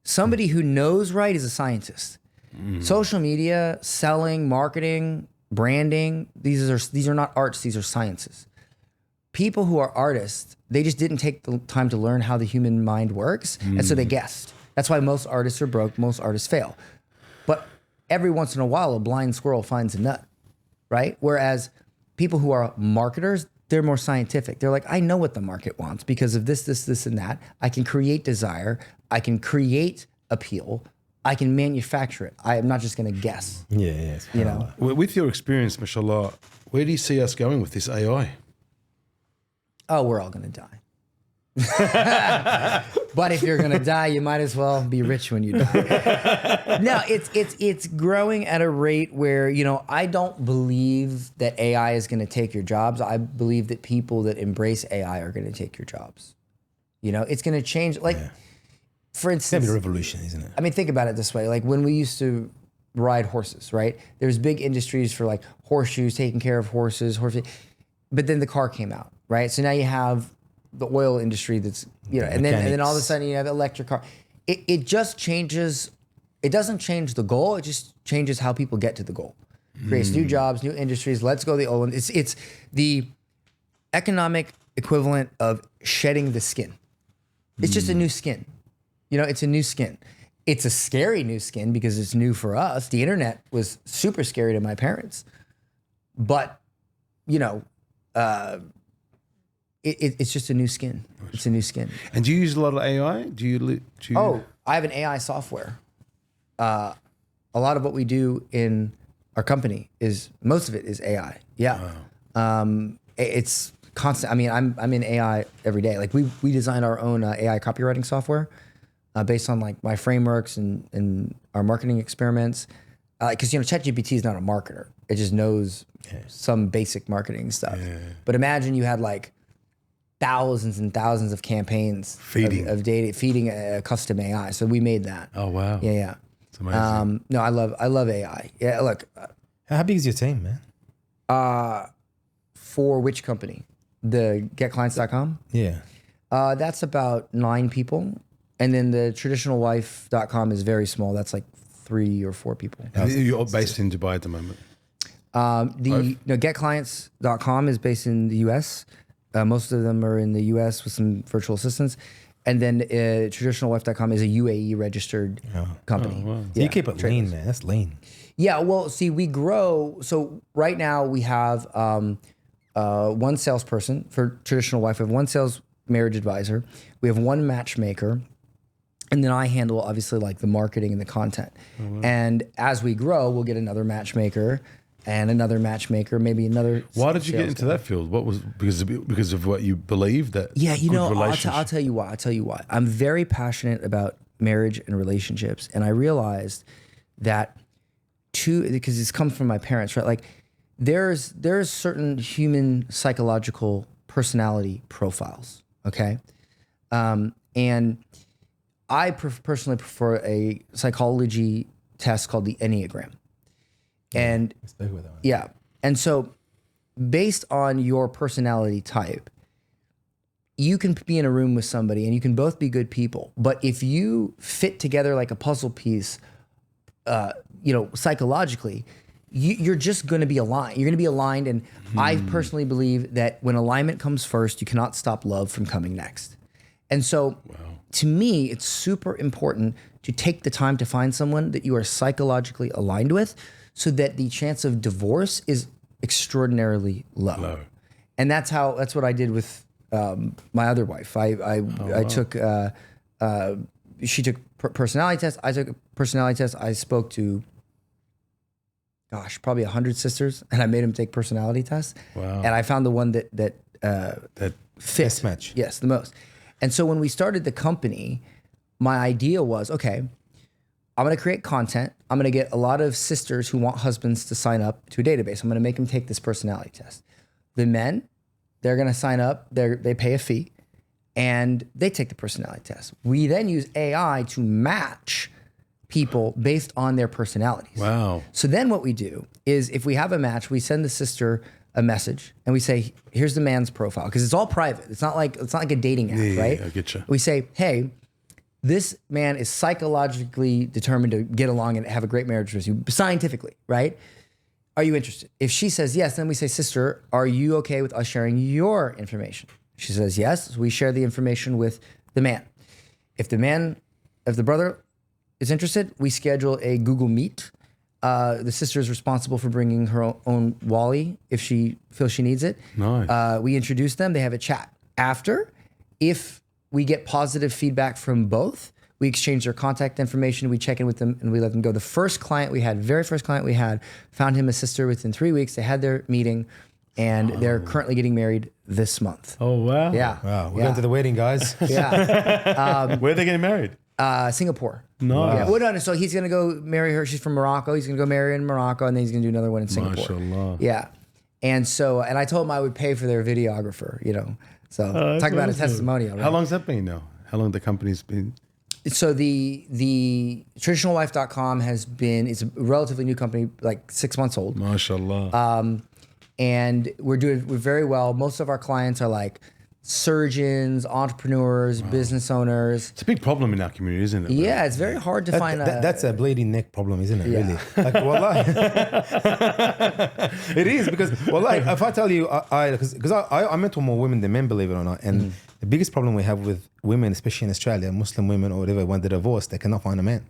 Somebody who knows right is a scientist. Social media, selling, marketing, branding, these are not arts, these are sciences. people who are artists, they just didn't take the time to learn how the human mind works. And so they guessed. That's why most artists are broke, most artists fail. But every once in a while, a blind squirrel finds a nut, right? Whereas people who are marketers, they're more scientific. They're like, I know what the market wants because of this, and that. I can create desire. I can create appeal. I can manufacture it. I am not just going to guess. Yeah. You know? With your experience, mashallah, where do you see us going with this AI? Oh, we're all going to die. But if you're going to die, you might as well be rich when you die. No, it's growing at a rate where, you know, I don't believe that AI is going to take your jobs. I believe that people that embrace AI are going to take your jobs. You know, it's going to change. Like, for instance, It's gonna be a revolution, isn't it? I mean, think about it this way. Like when we used to ride horses, right? There's big industries for like horseshoes, taking care of horses. But then the car came out, right? So now you have the oil industry that's, you know, and then all of a sudden you have electric car. It just changes. It doesn't change the goal. It just changes how people get to the goal. Creates new jobs, new industries. Let's go the old one. It's the economic equivalent of shedding the skin. It's just a new skin. You know, it's a new skin. It's a scary new skin because it's new for us. The internet was super scary to my parents. But, you know, it's just a new skin. It's a new skin. And do you use a lot of AI? Oh, I have an AI software. A lot of what we do in our company most of it is AI. Yeah. Wow. It's constant. I mean, I'm in AI every day. Like we designed our own AI copywriting software based on like my frameworks and our marketing experiments. Because, you know, ChatGPT is not a marketer. It just knows some basic marketing stuff. Yeah. But imagine you had like thousands and thousands of campaigns of data feeding a custom AI. So we made that. Oh, wow. Yeah. It's amazing. No, I love AI. Yeah, look. How big is your team, man? For which company? The getclients.com? Yeah. That's about 9 people. And then the traditionalwife.com is very small. That's like 3 or 4 people. You're based in Dubai at the moment. Getclients.com is based in the US. Most of them are in the US with some virtual assistants. And then traditionalwife.com is a UAE registered company. Oh, wow. So you keep it lean, man. That's lean. Yeah, well, see, we grow. So right now we have one salesperson for Traditional Wife. We have one sales marriage advisor. We have one matchmaker. And then I handle obviously like the marketing and the content. Oh, wow. And as we grow, we'll get another matchmaker and another matchmaker, maybe another. Why did you get into that field? What was because of what you believe that? Yeah, you know, I'll tell you why. I'm very passionate about marriage and relationships, and I realized that because it's come from my parents, right? Like there's certain human psychological personality profiles, okay, and I personally prefer a psychology test called the Enneagram. And yeah. And so based on your personality type, you can be in a room with somebody and you can both be good people. But if you fit together like a puzzle piece, you know, psychologically, you're just going to be aligned. You're going to be aligned. And I personally believe that when alignment comes first, you cannot stop love from coming next. And so to me, it's super important to take the time to find someone that you are psychologically aligned with so that the chance of divorce is extraordinarily low. And that's what I did with my other wife. I took, she took personality test. I took a personality test. I spoke to, probably 100 sisters, and I made them take personality tests. Wow. And I found the one that fit. Best match. Yes, the most. And so when we started the company, my idea was, okay, I'm going to create content. I'm going to get a lot of sisters who want husbands to sign up to a database. I'm going to make them take this personality test. The men, they're going to sign up. They pay a fee, and they take the personality test. We then use AI to match people based on their personalities. Wow. So then what we do is if we have a match, we send the sister a message and we say, here's the man's profile. Because it's all private. It's not like a dating app, right? I get you. We say, hey, this man is psychologically determined to get along and have a great marriage with you, scientifically, right? are you interested? If she says yes, then we say, sister, are you okay with us sharing your information? She says yes. So we share the information with the man. If the brother is interested, we schedule a Google Meet. The sister is responsible for bringing her own Wally if she feels she needs it. Nice. We introduce them. They have a chat. After, if we get positive feedback from both, we exchange their contact information. We check in with them and we let them go. The first client we had, very first client we had, found him a sister within 3 weeks. They had their meeting and they're currently getting married this month. Oh, wow. Yeah. Wow, we're going to the wedding, guys. Yeah. Where are they getting married? Singapore. Nice. Yeah. Well, no, so he's going to go marry her. She's from Morocco. He's going to go marry her in Morocco and then he's going to do another one in Singapore. MashaAllah. Yeah. And so, and I told him I would pay for their videographer, you know. So talk about a testimonial. Right? How long's that been now? How long the company's been? So the traditionalwife.com has been, it's a relatively new company, like 6 months old. MashaAllah. And we're very well. Most of our clients are like surgeons, entrepreneurs, business owners. It's a big problem in our community, isn't it? Bro? Yeah, it's very hard to find that's a bleeding neck problem, isn't it? Really? Like, wallahi. It is because, wallahi, if I tell you, because I mentor more women than men, believe it or not. And the biggest problem we have with women, especially in Australia, Muslim women or whatever, when they're divorced, they cannot find a man.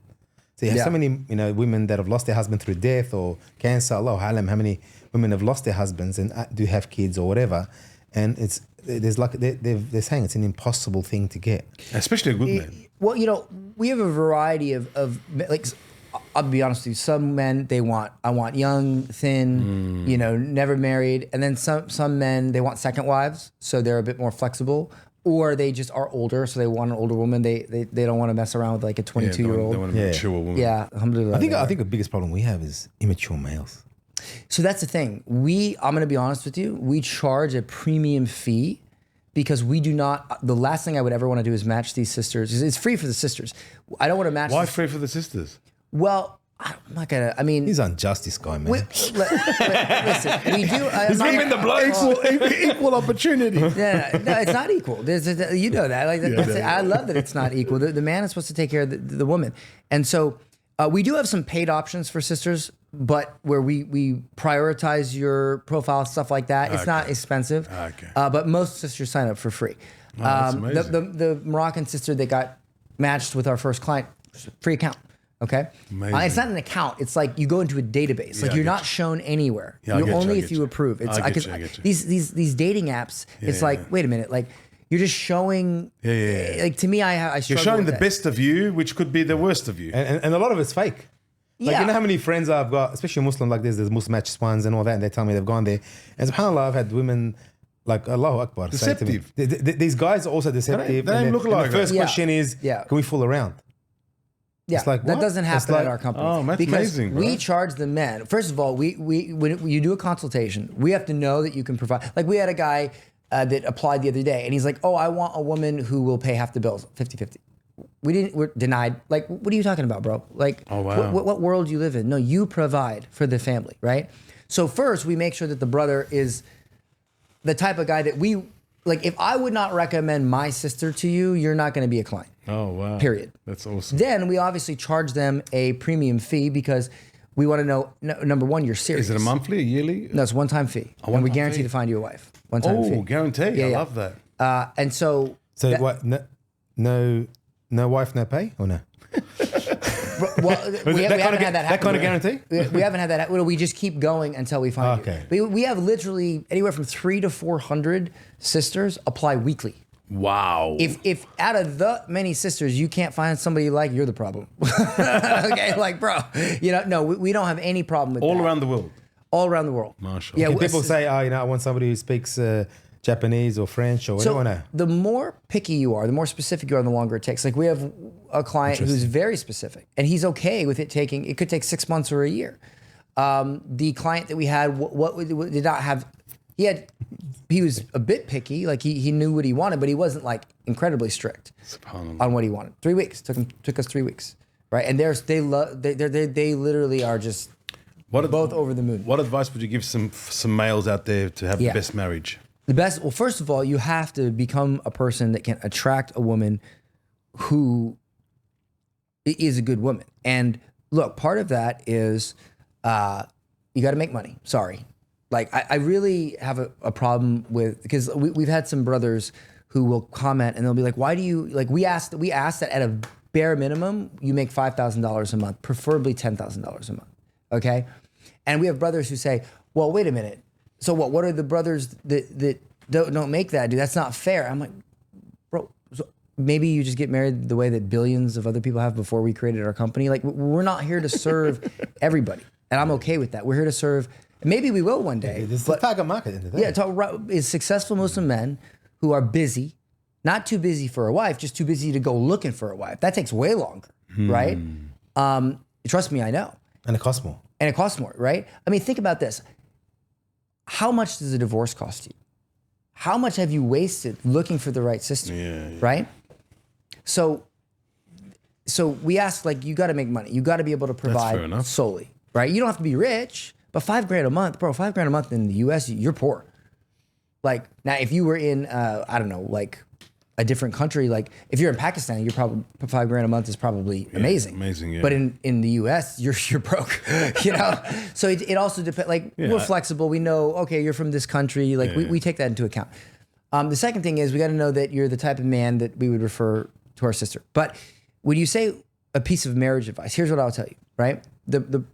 So you have so many, women that have lost their husband through death or cancer. Allahu alam, how many women have lost their husbands and do have kids or whatever. And they're saying it's an impossible thing to get. Especially a good man. Well, we have a variety of like, I'll be honest with you, some men, I want young, thin, never married. And then some men, they want second wives. So they're a bit more flexible. Or they just are older, so they want an older woman. They don't want to mess around with like a 22-year-old. They want a mature woman. Yeah, alhamdulillah. I think the biggest problem we have is immature males. So that's the thing. I'm going to be honest with you. We charge a premium fee because we do not. The last thing I would ever want to do is match these sisters. It's free for the sisters. I don't want to match. Why free for the sisters? Well, I'm not gonna. I mean, he's unjust, this guy, man. Listen, we do. He's giving the blokes equal opportunity. Yeah, no, it's not equal. You know that. Like, I love that it's not equal. The man is supposed to take care of the woman, and so we do have some paid options for sisters, but where we prioritize your profile, stuff like that. It's not expensive. Okay. But most sisters sign up for free. That's amazing. The Moroccan sister that got matched with our first client, free account. Okay, it's not an account. It's like you go into a database. Like you're not shown anywhere. You're only if you approve. It's I get you. These dating apps. It's like, wait a minute, like you're just showing. Like to me, I you're showing the best of you, which could be the worst of you, and a lot of it's fake. Like, you know how many friends I've got, especially Muslim like this, there's Muslim ones and all that, and they tell me they've gone there. And subhanAllah, I've had women like, Allahu Akbar, deceptive. Say to me, these guys are also deceptive. They don't look like the first question is, can we fool around? Yeah, it's like, that doesn't happen at our company. Oh, that's because amazing, bro. We charge the men. First of all, when you do a consultation, we have to know that you can provide. Like we had a guy that applied the other day, and he's like, "Oh, I want a woman who will pay half the bills, 50-50." We're denied. Like, what are you talking about, bro? Like, oh, wow. what world do you live in? No, you provide for the family, right? So first, we make sure that the brother is the type of guy that we like. If I would not recommend my sister to you, you're not going to be a client. Oh, wow. Period. That's awesome. Then we obviously charge them a premium fee because we want to know, number one, you're serious. Is it a monthly, a yearly? No, it's a one-time fee. And we guarantee to find you a wife. One-time fee. Oh, guarantee. I love that. And so... So what, no wife, no pay, or no? Well, we haven't had that happen. That kind of guarantee? We haven't had that. We just keep going until we find you. We have literally anywhere from 300 to 400 sisters apply weekly. Wow. If out of the many sisters you can't find somebody you like, you're the problem. Okay, like, bro, no, we don't have any problem with all that. around the world. All around the world. Mashallah. Yeah, people say, I want somebody who speaks Japanese or French or whatever. So the more picky you are, the more specific you are, the longer it takes. Like we have a client who's very specific, and he's okay with it could take 6 months or a year. The client that we had, did not have. He was a bit picky, like he knew what he wanted, but he wasn't like incredibly strict on what he wanted. 3 weeks took us 3 weeks, right? And they literally are just both over the moon. What advice would you give some males out there to have the best marriage? The best. Well, first of all, you have to become a person that can attract a woman who is a good woman. And look, part of that is you got to make money. Sorry. Like I really have a problem with, because we've had some brothers who will comment and they'll be like, why do you, like we asked that at a bare minimum, you make $5,000 a month, preferably $10,000 a month. Okay. And we have brothers who say, well, wait a minute. So what are the brothers that don't make that, dude? That's not fair. I'm like, bro, so maybe you just get married the way that billions of other people have before we created our company. Like we're not here to serve everybody. And I'm okay with that. We're here to serve, maybe we will one day. It's the target market in the day. Yeah, is successful Muslim men who are busy, not too busy for a wife, just too busy to go looking for a wife. That takes way longer, right? Trust me, I know. And it costs more. And it costs more, right? I mean, think about this. How much does a divorce cost you? How much have you wasted looking for the right sister, right? So we ask, like, you got to make money. You got to be able to provide solely, right? You don't have to be rich, but $5,000 a month, bro, $5,000 a month in the US, you're poor. Like, now if you were in, I don't know, like a different country, like if you're in Pakistan, you're probably $5,000 a month is probably amazing. Amazing, yeah. But in the US, you're broke, you know? So it also depends, like we're flexible. We know, okay, you're from this country. Like we take that into account. The second thing is we got to know that you're the type of man that we would refer to our sister. But when you say a piece of marriage advice, here's what I'll tell you, right? The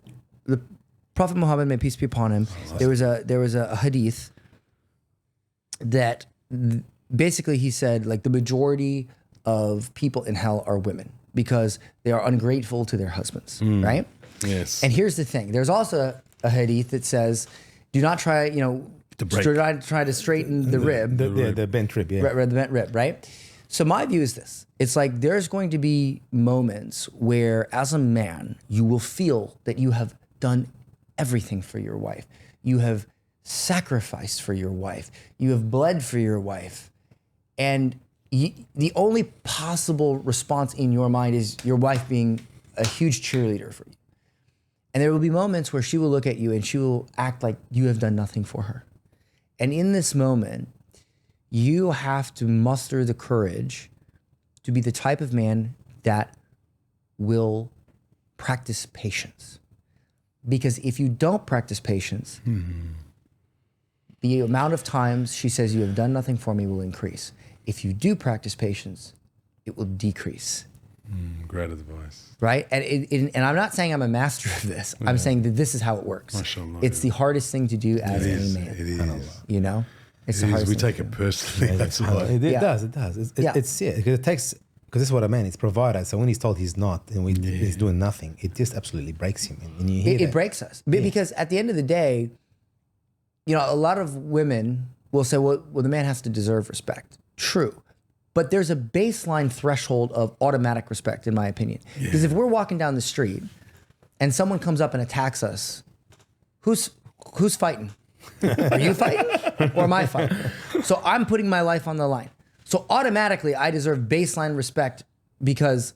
Prophet Muhammad, may peace be upon him, there was a hadith that basically he said, like, the majority of people in hell are women because they are ungrateful to their husbands, right? Yes. And here's the thing. There's also a hadith that says, do not try, try to straighten the rib. The bent rib, yeah. The bent rib, right? So my view is this. It's like there's going to be moments where as a man, you will feel that you have done everything for your wife. You have sacrificed for your wife. You have bled for your wife. And the only possible response in your mind is your wife being a huge cheerleader for you. And there will be moments where she will look at you and she will act like you have done nothing for her. And in this moment, you have to muster the courage to be the type of man that will practice patience. Because if you don't practice patience, the amount of times she says you have done nothing for me will increase. If you do practice patience, it will decrease. Great advice. Right? And I'm not saying I'm a master of this. Yeah. I'm saying that this is how it works. Mashallah, it's the hardest thing to do as any man. It is. You know? It's the hardest we thing take it personally. That's why. It does. Because it takes, because this is what I mean. It's provided. So when he's told he's not, and he's doing nothing, it just absolutely breaks him. And you hear it breaks us. Because at the end of the day, a lot of women will say, well, the man has to deserve respect. True. But there's a baseline threshold of automatic respect, in my opinion. Because if we're walking down the street and someone comes up and attacks us, who's fighting? Are you fighting or am I fighting? So I'm putting my life on the line. So automatically I deserve baseline respect because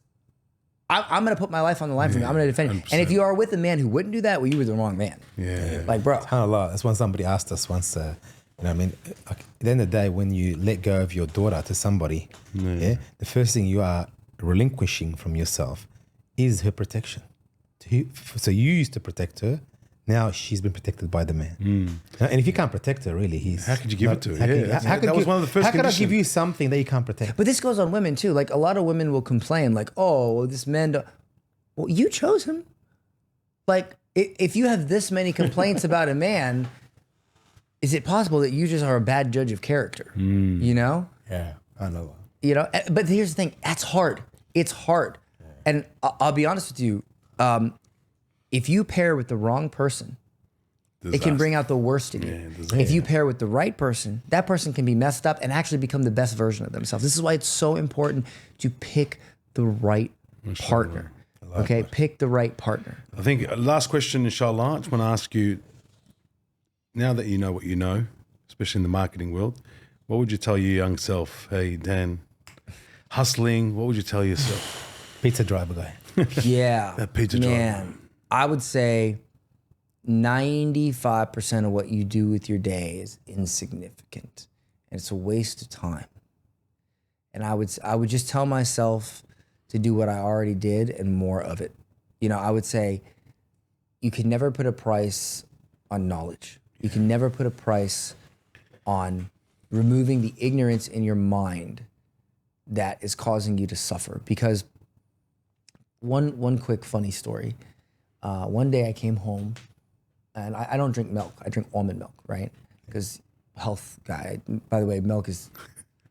I'm going to put my life on the line for you. I'm going to defend you. 100%. And if you are with a man who wouldn't do that, well, you were the wrong man. Yeah. Like, bro. SubhanAllah. That's when somebody asked us once, at the end of the day, when you let go of your daughter to somebody, the first thing you are relinquishing from yourself is her protection. So you used to protect her. Now she's been protected by the man. And if you can't protect her, really, how could you give it to her? That was one of the first conditions. How could I give you something that you can't protect? But this goes on women too. Like a lot of women will complain like, oh, well, this man, well, you chose him. Like if you have this many complaints about a man, is it possible that you just are a bad judge of character? You know? Yeah, I know. But here's the thing. That's hard. It's hard. Yeah. And I'll be honest with you. If you pair with the wrong person, it can bring out the worst in you. If you pair with the right person, that person can be messed up and actually become the best version of themselves. This is why it's so important to pick the right partner. Okay, pick the right partner. I think last question, inshallah. I just want to ask you, now that you know what you know, especially in the marketing world, what would you tell your young self? Hey, Dan, hustling, what would you tell yourself? Pizza driver guy. Yeah. That pizza driver. Man, I would say 95% of what you do with your day is insignificant and it's a waste of time. And I would just tell myself to do what I already did and more of it. I would say you can never put a price on knowledge. You can never put a price on removing the ignorance in your mind that is causing you to suffer. Because one quick funny story. One day I came home, and I don't drink milk. I drink almond milk, right? Because health guy. By the way, milk is...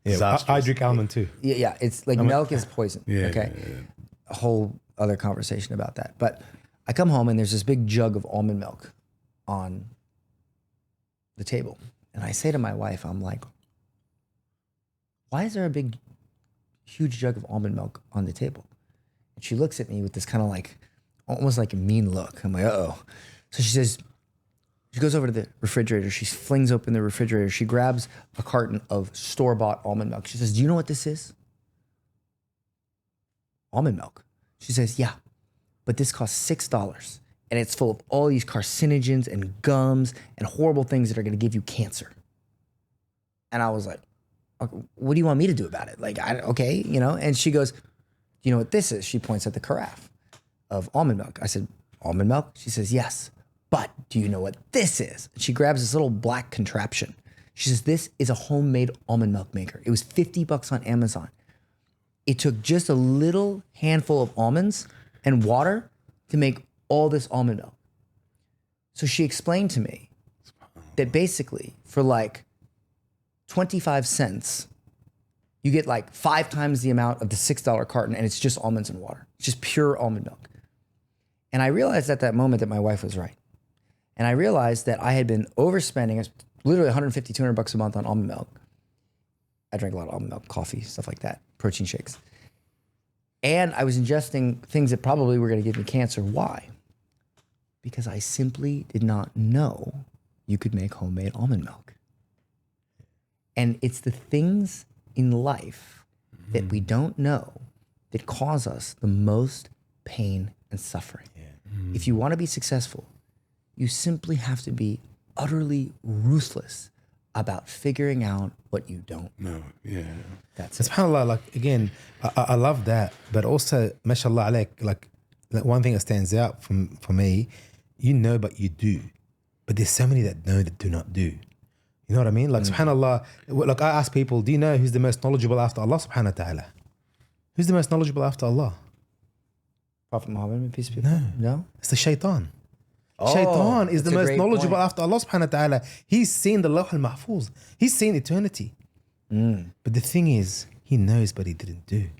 Yeah, I drink almond too. Yeah, it's like milk is poison, okay? Yeah. A whole other conversation about that. But I come home and there's this big jug of almond milk on the table. And I say to my wife, I'm like, why is there a big, huge jug of almond milk on the table? And she looks at me with this kind of like, almost like a mean look. I'm like, uh-oh. So she goes over to the refrigerator. She flings open the refrigerator. She grabs a carton of store-bought almond milk. She says, do you know what this is? Almond milk. She says, yeah, but this costs $6. And it's full of all these carcinogens and gums and horrible things that are going to give you cancer. And I was like, okay, what do you want me to do about it? Like, okay, you know? And she goes, you know what this is? She points at the carafe of almond milk. I said, almond milk? She says, yes. But do you know what this is? She grabs this little black contraption. She says, this is a homemade almond milk maker. It was $50 on Amazon. It took just a little handful of almonds and water to make all this almond milk. So she explained to me that basically for like 25 cents, you get like 5 times the amount of the $6 carton, and it's just almonds and water. It's just pure almond milk. And I realized at that moment that my wife was right. And I realized that I had been overspending literally 150, 200 bucks a month on almond milk. I drank a lot of almond milk, coffee, stuff like that, protein shakes. And I was ingesting things that probably were going to give me cancer. Why? Because I simply did not know you could make homemade almond milk. And it's the things in life that we don't know that cause us the most pain and suffering. If you want to be successful, you simply have to be utterly ruthless about figuring out what you don't know. That's it. SubhanAllah, like again, I love that, but also, mashallah alaik, like one thing that stands out for me, you know, but you do. But there's so many that know that do not do. You know what I mean? Like SubhanAllah, like I ask people, do you know who's the most knowledgeable after Allah subhanahu wa ta'ala? Who's the most knowledgeable after Allah? Prophet Muhammad, peace be upon him. No? It's the shaitan. Shaitan is the most knowledgeable after Allah subhanahu wa ta'ala. He's seen the Lawh al-Mahfuz. He's seen eternity. But the thing is, he knows, but he didn't do.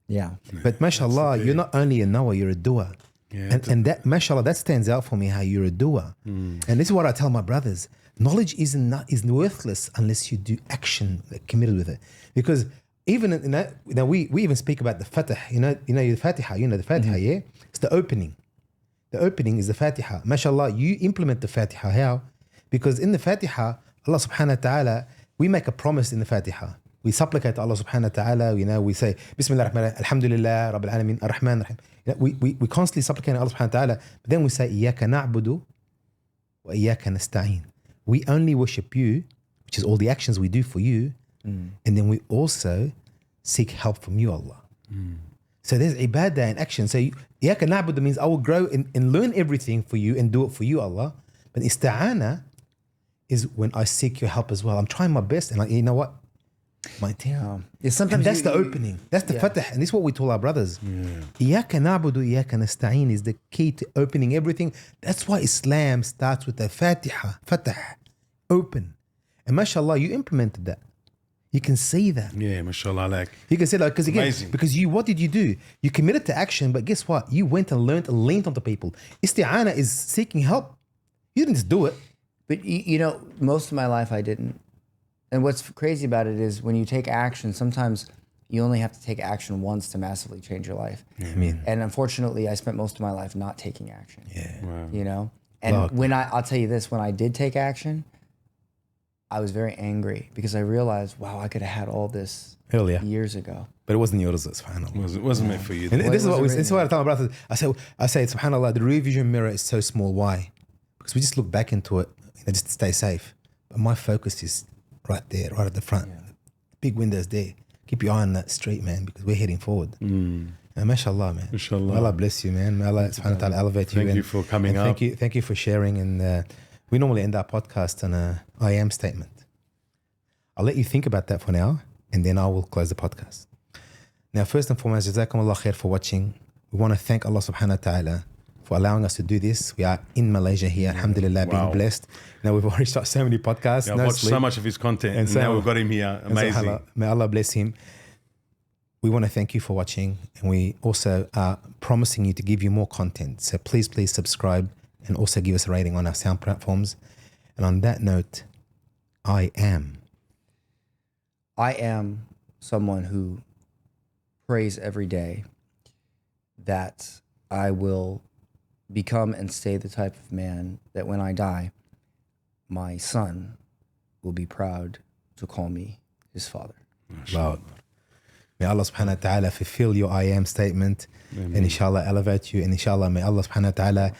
Yeah. But mashallah, you're not only a knower, you're a doer. And that, mashallah, that stands out for me, how you're a doer. And this is what I tell my brothers. Knowledge is worthless unless you do action committed with it. Because even in that, we even speak about the Fatih. You know the Fatiha. You know the Fatiha, yeah? It's the opening. The opening is the Fatiha. MashaAllah, you implement the Fatiha. How? Because in the Fatiha, Allah subhanahu wa ta'ala, we make a promise in the Fatiha. We supplicate to Allah subhanahu wa ta'ala, we say, Bismillah ar-Rahman ar-Rahim, Alhamdulillah, Rabbil Alameen, ar-Rahman ar-Rahim. We constantly supplicate Allah subhanahu wa ta'ala, but then we say, Iyaka na'budu wa iyaka nasta'een. We only worship you, which is all the actions we do for you, and then we also seek help from you, Allah. So there's ibadah and action. So iyaka na'budu means I will grow and learn everything for you and do it for you, Allah. But ista'ana is when I seek your help as well. I'm trying my best, and you know what? My damn. Yeah, sometimes that's the opening. That's the fatah. And this is what we told our brothers. Iyaka na'budu, iyaka nasta'een is the key to opening everything. That's why Islam starts with the Fatiha, fatah, open. And mashallah, you implemented that. You can see that. Yeah, mashallah. Like, you can see that because again, because what did you do? You committed to action, but guess what? You went and learned and leaned onto people. Isti'ana is seeking help. You didn't just do it. But most of my life I didn't. And what's crazy about it is when you take action, sometimes you only have to take action once to massively change your life. And unfortunately, I spent most of my life not taking action. And I'll tell you this, when I did take action, I was very angry because I realized, wow, I could have had all this years ago. But it wasn't yours, subhanAllah. It wasn't meant for you. And this is what I tell my brothers. I say, subhanAllah, the rear vision mirror is so small. Why? Because we just look back into it, just to stay safe. But my focus is right there, right at the front. Big windows there. Keep your eye on that street, man, because we're heading forward. And mashallah, man. Mashallah. Allah bless you, man. May Allah subhanahu wa ta'ala elevate you. Thank you for coming up. Thank you for sharing. And We normally end our podcast on a I am statement. I'll let you think about that for now, and then I will close the podcast. Now, first and foremost, Jazakum Allah khair for watching. We want to thank Allah subhanahu wa ta'ala for allowing us to do this. We are in Malaysia here, alhamdulillah, being blessed. Now, we've already shot so many podcasts. I've watched so much of his content, and now we've got him here. Amazing. May Allah bless him. We want to thank you for watching, and we also are promising you to give you more content. So please subscribe and also give us a rating on our sound platforms. And on that note, I am someone who prays every day that I will become and stay the type of man that when I die, my son will be proud to call me his father. Wow. May Allah subhanahu wa ta'ala fulfill your I am statement. Amen. And inshallah elevate you. And inshallah may Allah subhanahu wa ta'ala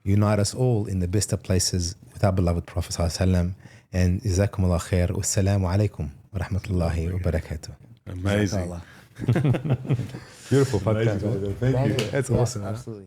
unite us all in the best of places with our beloved Prophet sallallahu alaihi wasallam. And jazakumullah khair. Wassalamu alaikum wa rahmatullahi wa barakatuh. Amazing. Beautiful podcast. Thank you. That's awesome. Absolutely.